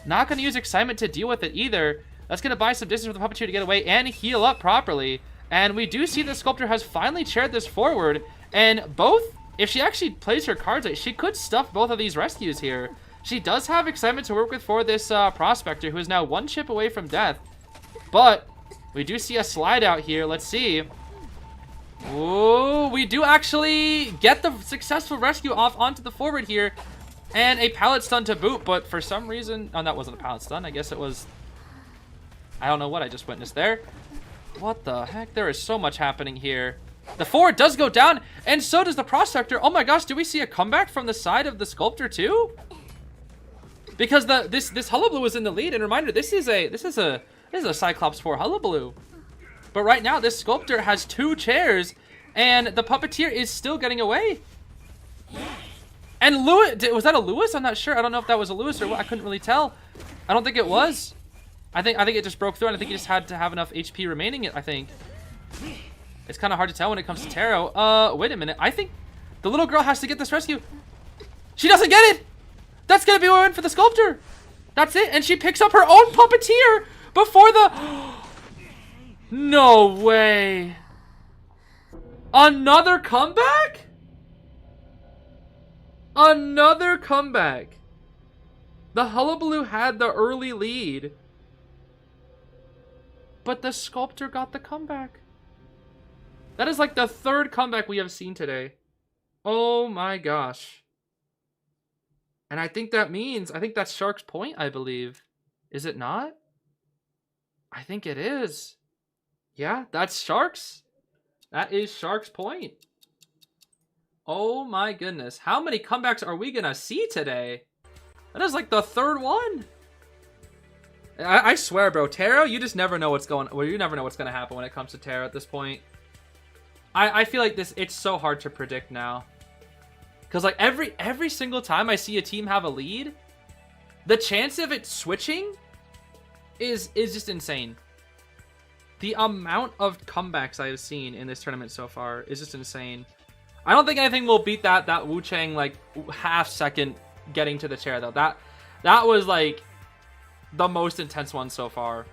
not going to use excitement to deal with it either. That's going to buy some distance for the puppeteer to get away and heal up properly. And we do see the sculptor has finally chaired this forward. And both... If she actually plays her cards right, she could stuff both of these rescues here. She does have excitement to work with for this prospector, who is now 1 chip away from death. But we do see a slide out here. Let's see. Ooh, we do actually get the successful rescue off onto the forward here. And a pallet stun to boot, but for some reason... Oh, that wasn't a pallet stun. I guess it was... I don't know what I just witnessed there. What the heck? There is so much happening here. The forward does go down, and so does the prospector. Oh my gosh, do we see a comeback from the side of the sculptor too? Because this Hullabaloo is in the lead, and reminder, this is a Cyclops 4 Hullabaloo. But right now, this sculptor has 2 chairs, and the puppeteer is still getting away. And Lewis, was that a Lewis? I'm not sure. I don't know if that was a Lewis or what. I couldn't really tell. I don't think it was. I think it just broke through, and I think he just had to have enough HP remaining. I think. It's kind of hard to tell when it comes to Taro. Wait a minute. I think the little girl has to get this rescue. She doesn't get it. That's going to be a win for the sculptor. That's it. And she picks up her own puppeteer before the... No way. Another comeback? Another comeback. The Hullabaloo had the early lead. But the sculptor got the comeback. That is like the 3rd comeback we have seen today. Oh my gosh. And I think that's Shark's point, I believe. Is it not? I think it is. Yeah, that's Shark's. That is Shark's point. Oh my goodness. How many comebacks are we gonna see today? That is like the 3rd one. I swear, bro. Taro, you just never know what's going... Well, you never know what's gonna happen when it comes to Taro at this point. I feel like it's so hard to predict now. Because like every single time I see a team have a lead, the chance of it switching is just insane. The amount of comebacks I have seen in this tournament so far is just insane. I don't think anything will beat that Wu Chang like half-second getting to the chair though. That was like the most intense one so far.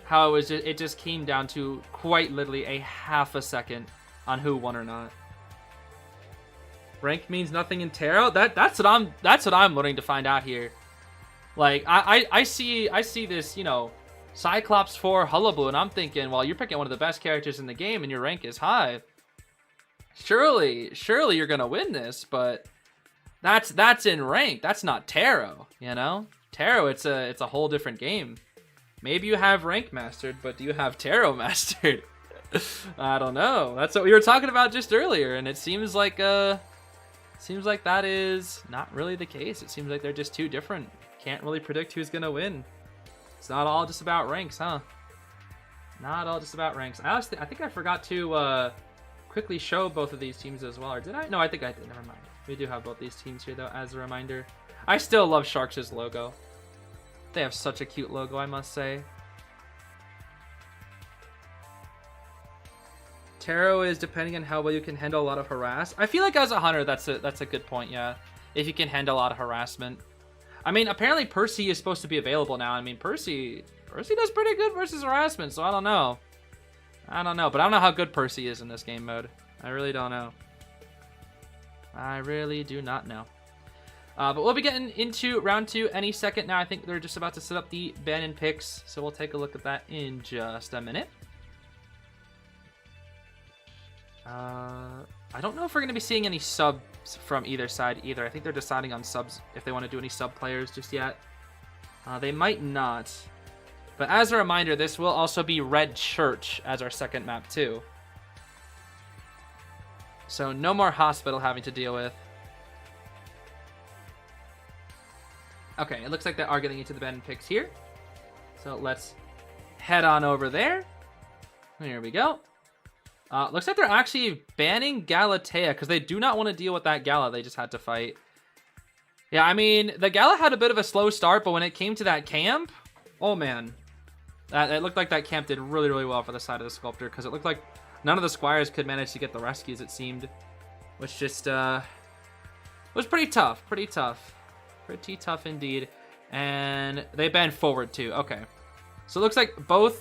How it just came down to quite literally a half a second on who won or not. Rank means nothing in Taro. That's what I'm learning to find out here. Like I see this, you know, Cyclops 4 Hullabaloo, and I'm thinking, well, you're picking one of the best characters in the game and your rank is high. Surely you're gonna win this, but that's in rank. That's not Taro, you know? Taro, it's a whole different game. Maybe you have rank mastered, but do you have Taro mastered? I don't know. That's what we were talking about just earlier, and it seems like that is not really the case. It seems like they're just too different. Can't really predict who's gonna win. It's not all just about ranks, huh? Not all just about ranks. I think I forgot to quickly show both of these teams as well, or did I? No, I think I did. Never mind. We do have both these teams here though, as a reminder. I still love Sharks' logo. They have such a cute logo, I must say. Taro is depending on how well you can handle a lot of harass. I feel like as a hunter, that's a good point, yeah. If you can handle a lot of harassment. I mean, apparently Percy is supposed to be available now. I mean, Percy does pretty good versus harassment, so I don't know. But I don't know how good Percy is in this game mode. I really don't know. I really do not know. But we'll be getting into round 2 any second now. I think they're just about to set up the Bannon picks, so we'll take a look at that in just a minute. I don't know if we're going to be seeing any subs from either side either. I think they're deciding on subs if they want to do any sub players just yet. They might not. But as a reminder, this will also be Red Church as our second map too. So no more hospital having to deal with. Okay, it looks like they are getting into the Bannon picks here. So let's head on over there. Here we go. Looks like they're actually banning Galatea because they do not want to deal with that Gala they just had to fight. Yeah, I mean, the Gala had a bit of a slow start, but when it came to that camp, oh man. It looked like that camp did really, really well for the side of the Sculptor because it looked like none of the Squires could manage to get the rescues, it seemed. Which just was pretty tough, pretty tough. Pretty tough indeed. And they banned forward too. Okay. So it looks like both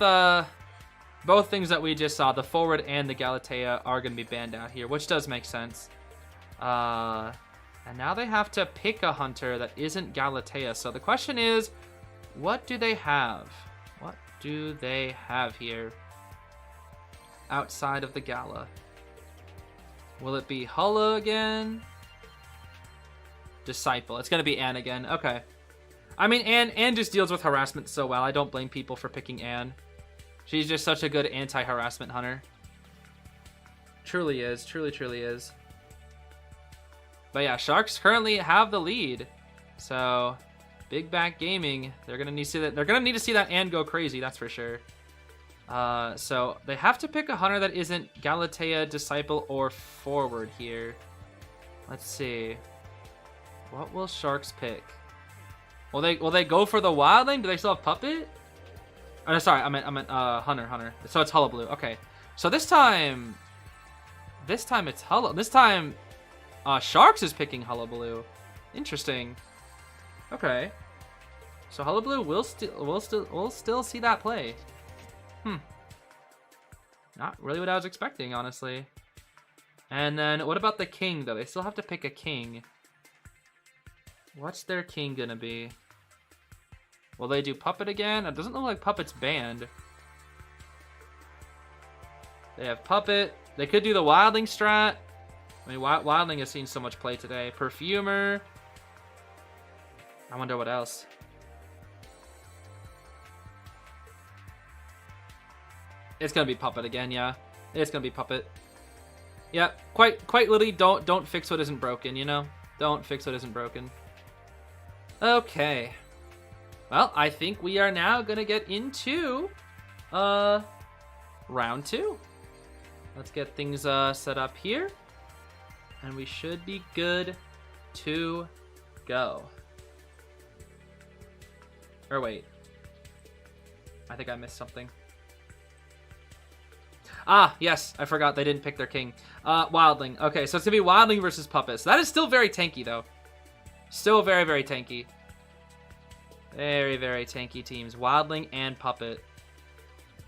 things that we just saw, the forward and the Galatea, are going to be banned out here, which does make sense. And now they have to pick a hunter that isn't Galatea. So the question is, what do they have? What do they have here outside of the Gala? Will it be Hulla again? Disciple. It's going to be Anne again. Okay. I mean, Anne just deals with harassment so well. I don't blame people for picking Anne. She's just such a good anti-harassment hunter. Truly is. Truly, truly is. But yeah, Sharks currently have the lead. So, BigBack Gaming, they're gonna need to see that. They're gonna need to see that Anne go crazy. That's for sure. So they have to pick a hunter that isn't Galatea, Disciple, or Forward here. Let's see. What will Sharks pick? Will they go for the Wildling? Do they still have Puppet? Oh, no, sorry, I meant Hunter. So it's Hullabaloo. Okay. So this time it's Hulla. This time, Sharks is picking Hullabaloo. Interesting. Okay. So Hullabaloo will still see that play. Not really what I was expecting, honestly. And then what about the king though? They still have to pick a king. What's their king gonna be? Will they do Puppet again? It doesn't look like Puppet's banned. They have Puppet. They could do the Wildling strat. I mean, Wildling has seen so much play today. Perfumer. I wonder what else. It's gonna be Puppet again, yeah. It's gonna be Puppet. Yeah, quite literally, don't fix what isn't broken, you know? Don't fix what isn't broken. Okay. Well, I think we are now gonna get into round 2. Let's get things set up here. And we should be good to go. Or wait. I think I missed something. Ah, yes, I forgot they didn't pick their king. Wildling. Okay, so it's gonna be Wildling versus Puppet. So that is still very tanky, though. Still very, very tanky. Very, very tanky teams. Wildling and Puppet.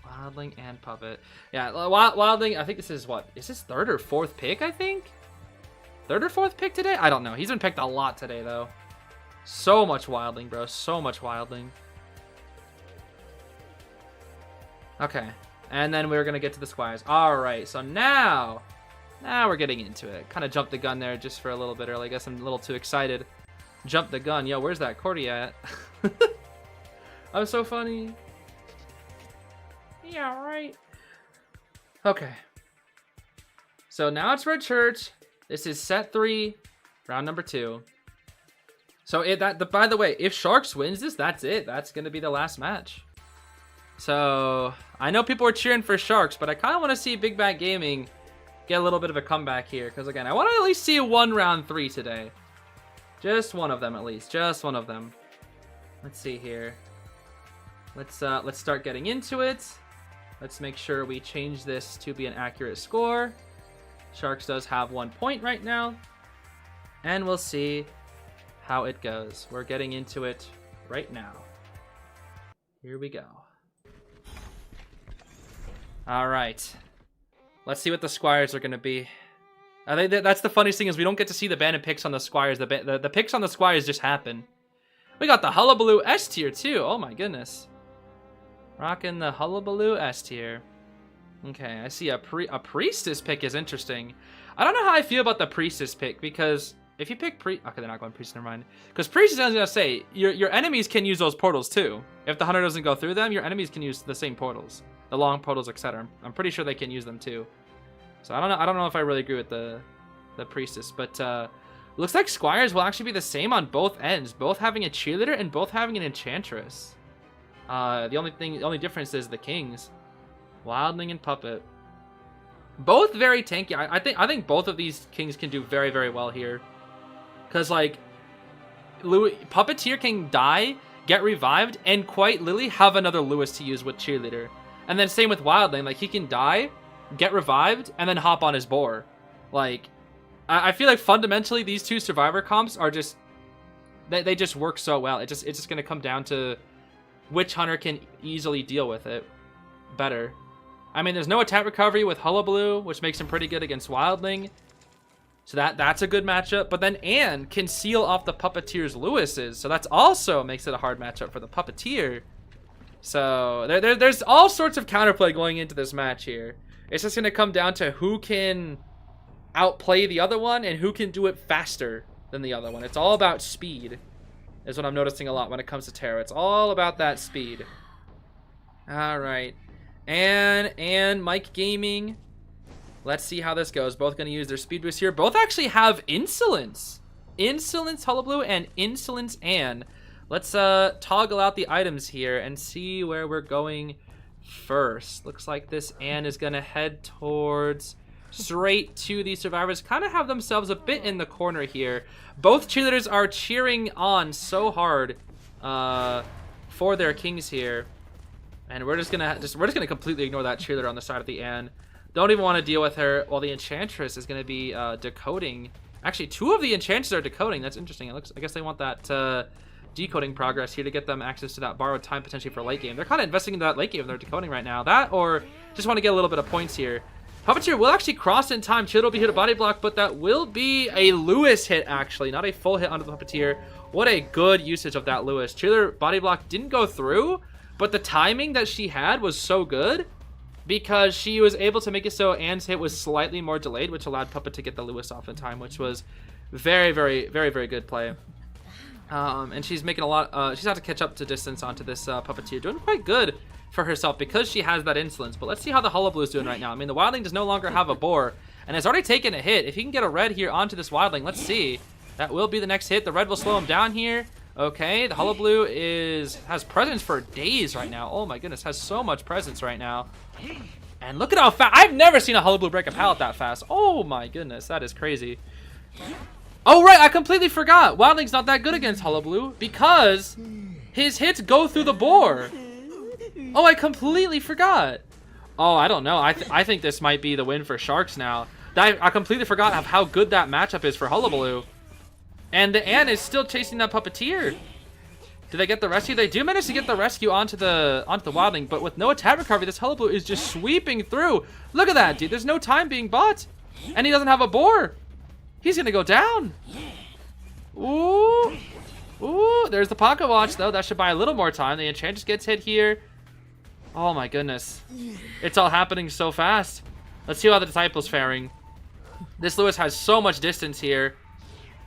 Wildling and Puppet. Yeah, Wildling, I think this is what? Is this 3rd or 4th pick, I think? 3rd or 4th pick today? I don't know. He's been picked a lot today, though. So much Wildling, bro. So much Wildling. Okay. And then we're going to get to the Squires. All right. So now we're getting into it. Kind of jumped the gun there just for a little bit early. I guess I'm a little too excited. Jumped the gun. Yo, where's that Cordy at? I'm so funny. Yeah, right. Okay. So now it's Red Church. This is set 3, round number 2. So by the way, if Sharks wins this, that's it. That's going to be the last match. So I know people are cheering for Sharks, but I kind of want to see BigBack Gaming get a little bit of a comeback here. Because again, I want to at least see one round 3 today. Just one of them at least. Just one of them. Let's see here. Let's start getting into it. Let's make sure we change this to be an accurate score. Sharks does have 1 point right now. And we'll see how it goes. We're getting into it right now. Here we go. All right. Let's see what the Squires are going to be. I think that's the funniest thing is we don't get to see the banded picks on the squires. The picks on the squires just happen. We got the Hullabaloo S tier too. Oh my goodness. Rocking the Hullabaloo S tier. Okay, I see a priestess pick is interesting. I don't know how I feel about the priestess pick because if you pick okay, they're not going priestess, never mind. Because priestess, I was gonna say your enemies can use those portals too. If the hunter doesn't go through them, your enemies can use the same portals, the long portals, etc. I'm pretty sure they can use them too. So I don't know if I really agree with the priestess, but looks like squires will actually be the same on both ends, both having a cheerleader and both having an enchantress. The only difference is the kings, wildling and puppet. Both very tanky. I think both of these kings can do very, very well here, because like puppeteer can die, get revived, and quite literally have another Lewis to use with cheerleader. And then same with wildling, like he can die, get revived, and then hop on his boar. Like I feel like fundamentally these two survivor comps are just they just work so well. It's just gonna come down to which hunter can easily deal with it better. I mean, there's no attack recovery with Hullabaloo, which makes him pretty good against wildling. So that's a good matchup. But then Anne can seal off the puppeteer's Lewis's, so that's also makes it a hard matchup for the puppeteer. So there's all sorts of counterplay going into this match here. It's just gonna come down to who can outplay the other one and who can do it faster than the other one. It's all about speed, is what I'm noticing a lot when it comes to tarot. It's all about that speed. All right, and Mike Gaming. Let's see how this goes. Both going to use their speed boost here. Both actually have Insolence. Insolence Hullabaloo and Insolence Anne. Let's toggle out the items here and see where we're going first. Looks like this Anne is going to head towards straight to the survivors. Kind of have themselves a bit in the corner here. Both cheerleaders are cheering on so hard for their kings here. And we're just gonna completely ignore that cheerleader on the side of the Anne. Don't even want to deal with her. While the enchantress is gonna be decoding. Actually, two of the enchantresses are decoding. That's interesting. I guess they want that decoding progress here to get them access to that borrowed time potentially for late game. They're kind of investing into that late game. They're decoding right now. That or just want to get a little bit of points here. Puppeteer will actually cross in time. Cheerleader will be hit a body block, but that will be a Lewis hit actually, not a full hit onto the Puppeteer. What a good usage of that Lewis. Cheerleader body block didn't go through, but the timing that she had was so good because she was able to make it so Anne's hit was slightly more delayed, which allowed Puppet to get the Lewis off in time, which was very, very, very, very good play. And she's making a lot, she's had to catch up to distance onto this Puppeteer, doing quite good for herself because she has that insolence. But let's see how the Hullabaloo is doing right now. I mean, the Wildling does no longer have a boar and has already taken a hit. If he can get a red here onto this Wildling, let's see. That will be the next hit. The red will slow him down here. Okay, the Hullabaloo has presence for days right now. Oh my goodness, has so much presence right now. And look at how fast. I've never seen a Hullabaloo break a pallet that fast. Oh my goodness, that is crazy. Oh right, I completely forgot. Wildling's not that good against Hullabaloo because his hits go through the boar. Oh, I completely forgot. Oh, I don't know. I think this might be the win for Sharks now. I completely forgot of how good that matchup is for Hullabaloo. And the Anne is still chasing that Puppeteer. Did they get the rescue? They do manage to get the rescue onto the Wildling, but with no attack recovery, this Hullabaloo is just sweeping through. Look at that, dude. There's no time being bought. And he doesn't have a boar. He's gonna go down. Ooh. Ooh, there's the pocket watch, though. That should buy a little more time. The Enchantress gets hit here. Oh my goodness. It's all happening so fast. Let's see how the Disciple's faring. This Lewis has so much distance here.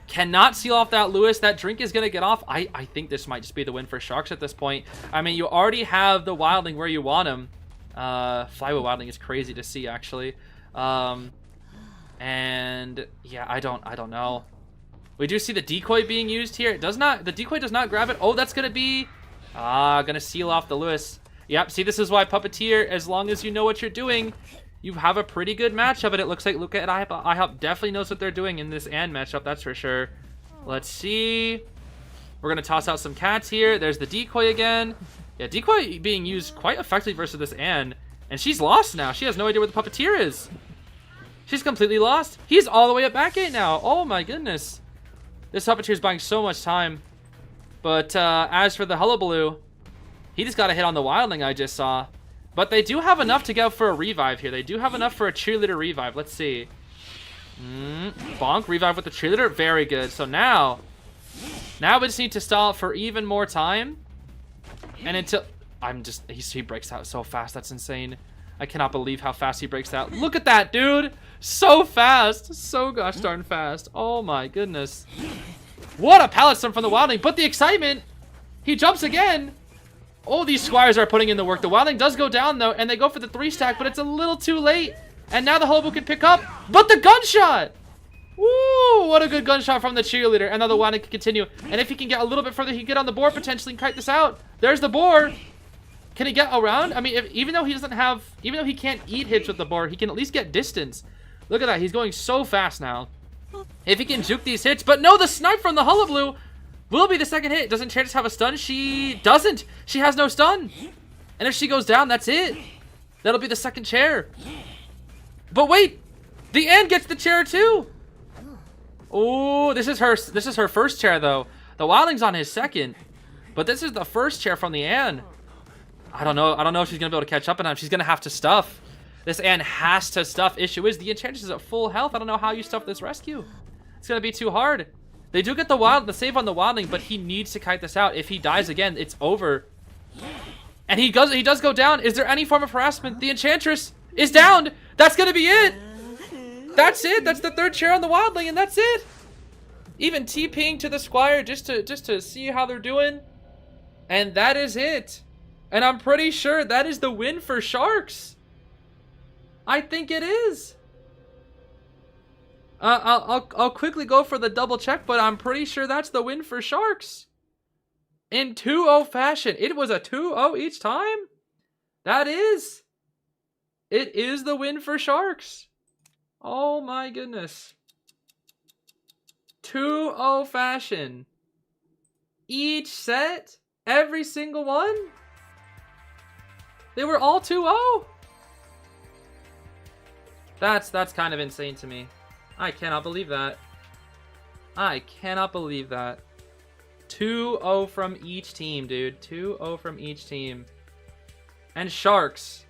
Cannot seal off that Lewis. That drink is going to get off. I think this might just be the win for Sharks at this point. I mean, you already have the Wildling where you want him. Flywheel Wildling is crazy to see, actually. And yeah, I don't know. We do see the decoy being used here. The decoy does not grab it. Oh, that's going to be going to seal off the Lewis. Yep, see, this is why Puppeteer, as long as you know what you're doing, you have a pretty good matchup, and it looks like Luca at IHOP definitely knows what they're doing in this Anne matchup, that's for sure. Let's see. We're going to toss out some cats here. There's the decoy again. Yeah, decoy being used quite effectively versus this Anne, and she's lost now. She has no idea where the Puppeteer is. She's completely lost. He's all the way at back 8 now. Oh my goodness. This Puppeteer is buying so much time. But as for the Hullabaloo, he just got a hit on the Wildling I just saw. But they do have enough to go for a revive here. They do have enough for a cheerleader revive. Let's see. Bonk, revive with the cheerleader. Very good. So now we just need to stall for even more time. And until... he breaks out so fast. That's insane. I cannot believe how fast he breaks out. Look at that, dude. So fast. So gosh darn fast. Oh my goodness. What a pallet storm from the Wildling. But the excitement. He jumps again. Oh, these squires are putting in the work. The Wildling does go down, though, and they go for the 3-stack, but it's a little too late. And now the Hullabaloo can pick up. But the gunshot. Woo, what a good gunshot from the cheerleader. And now the Wildling can continue. And if he can get a little bit further, he can get on the board potentially and kite this out. There's the board. Can he get around? I mean, even though he can't eat hits with the board, he can at least get distance. Look at that. He's going so fast now. If he can juke these hits. But no, the snipe from the Hullabaloo will be the second hit. Doesn't Enchantress have a stun? She doesn't. She has no stun. And if she goes down, that's it. That'll be the second chair. But wait. The Ann gets the chair too. Oh, this is her first chair though. The Wildling's on his second. But this is the first chair from the Ann. I don't know if she's gonna be able to catch up in time. She's gonna have to stuff. This Ann has to stuff. Issue is the Enchantress is at full health. I don't know how you stuff this rescue. It's gonna be too hard. They do get the save on the Wildling, but he needs to kite this out. If he dies again, it's over. And he does go down. Is there any form of harassment? The Enchantress is downed. That's gonna be it. That's it. That's the third chair on the Wildling, and that's it. Even TPing to the Squire just to see how they're doing. And that is it. And I'm pretty sure that is the win for Sharks. I think it is. I'll quickly go for the double check, but I'm pretty sure that's the win for Sharks. In 2-0 fashion. It was a 2-0 each time? That is. It is the win for Sharks. Oh my goodness. 2-0 fashion. Each set? Every single one? They were all 2-0? That's kind of insane to me. I cannot believe that. I cannot believe that. 2-0 from each team, dude. 2-0 from each team. And Sharks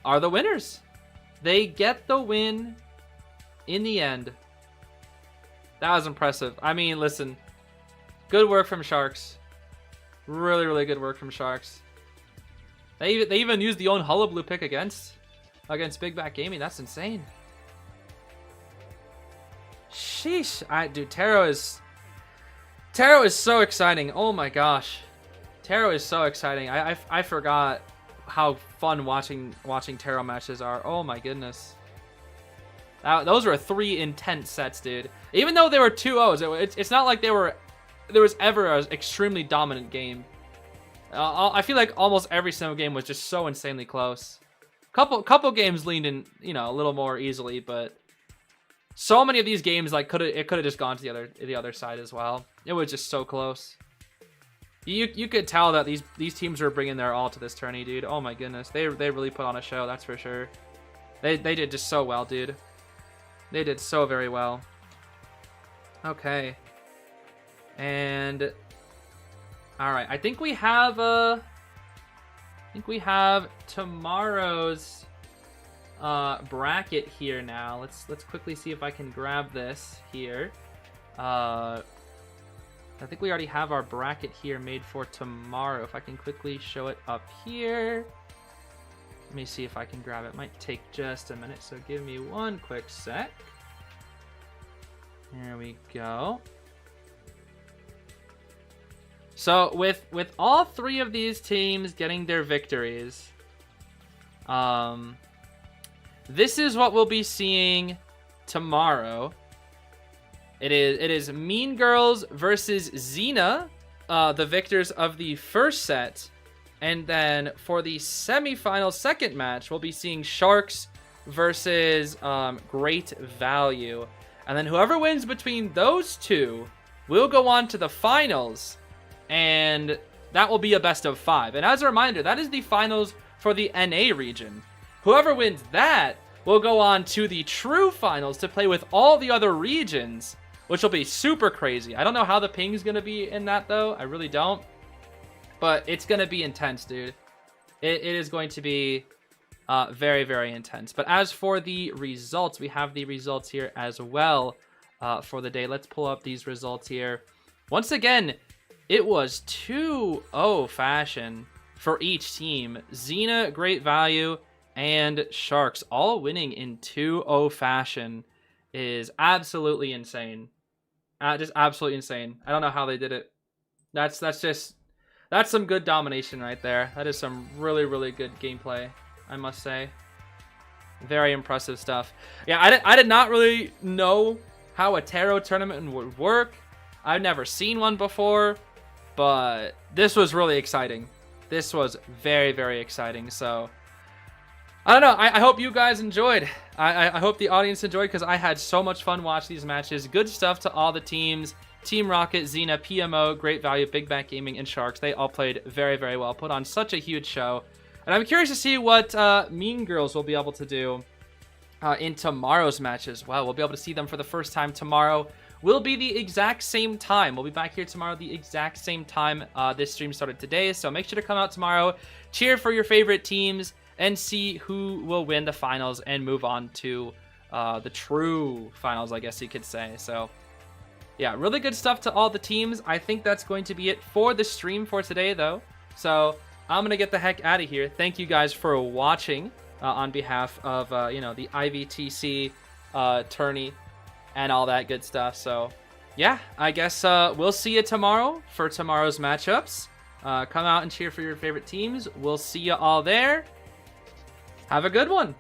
are the winners. They get the win in the end. That was impressive. I mean, listen. Good work from Sharks. Really, really good work from Sharks. They even used the own Hullabaloo pick against BigBack Gaming. That's insane. Sheesh. Dude, Tarot is so exciting. Oh my gosh. Tarot is so exciting. I forgot how fun watching Tarot matches are. Oh my goodness. Those were 3 intense sets, dude. Even though they were 2-0s, it's not like there was ever an extremely dominant game. I feel like almost every single game was just so insanely close. Couple games leaned in, a little more easily, but so many of these games it could have just gone to the other side as well. It was just so close. You could tell that these teams were bringing their all to this tourney, dude. Oh my goodness, they really put on a show, that's for sure. They did just so well, dude. They did so very well. Okay. And all right, I think we have tomorrow's bracket here now. Let's quickly see if I can grab this here. I think we already have our bracket here made for tomorrow. If I can quickly show it up here. Let me see if I can grab it. Might take just a minute, so give me one quick sec. There we go. So with all 3 of these teams getting their victories, this is what we'll be seeing tomorrow. It is Mean Girls versus Xena, the victors of the first set. And then for the semifinal second match, we'll be seeing Sharks versus Great Value. And then whoever wins between those two will go on to the finals. And that will be a best of 5. And as a reminder, that is the finals for the NA region. Whoever wins that will go on to the true finals to play with all the other regions, which will be super crazy. I don't know how the ping's going to be in that, though. I really don't. But it's going to be intense, dude. It is going to be Very, very intense. But as for the results, we have the results here as well for the day. Let's pull up these results here. Once again, it was 2-0 fashion for each team. Xena, Great Value, and Sharks all winning in 2-0 fashion is absolutely insane. Just absolutely insane. I don't know how they did it. That's some good domination right there. That is some really, really good gameplay, I must say. Very impressive stuff. Yeah, I did not really know how a tarot tournament would work. I've never seen one before, but this was really exciting. This was very, very exciting. So, I don't know. I hope you guys enjoyed. I hope the audience enjoyed because I had so much fun watching these matches. Good stuff to all the teams. Team Rocket, Xena, PMO, Great Value, BigBack Gaming, and Sharks. They all played very, very well. Put on such a huge show. And I'm curious to see what Mean Girls will be able to do in tomorrow's match as well. We'll be able to see them for the first time tomorrow. Will be the exact same time. We'll be back here tomorrow the exact same time this stream started today. So make sure to come out tomorrow, cheer for your favorite teams, and see who will win the finals and move on to the true finals, I guess you could say. So yeah, really good stuff to all the teams. I think that's going to be it for the stream for today, though. So I'm going to get the heck out of here. Thank you guys for watching on behalf of, the IVTC tourney and all that good stuff. So yeah, I guess we'll see you tomorrow for tomorrow's matchups. Come out and cheer for your favorite teams. We'll see you all there. Have a good one.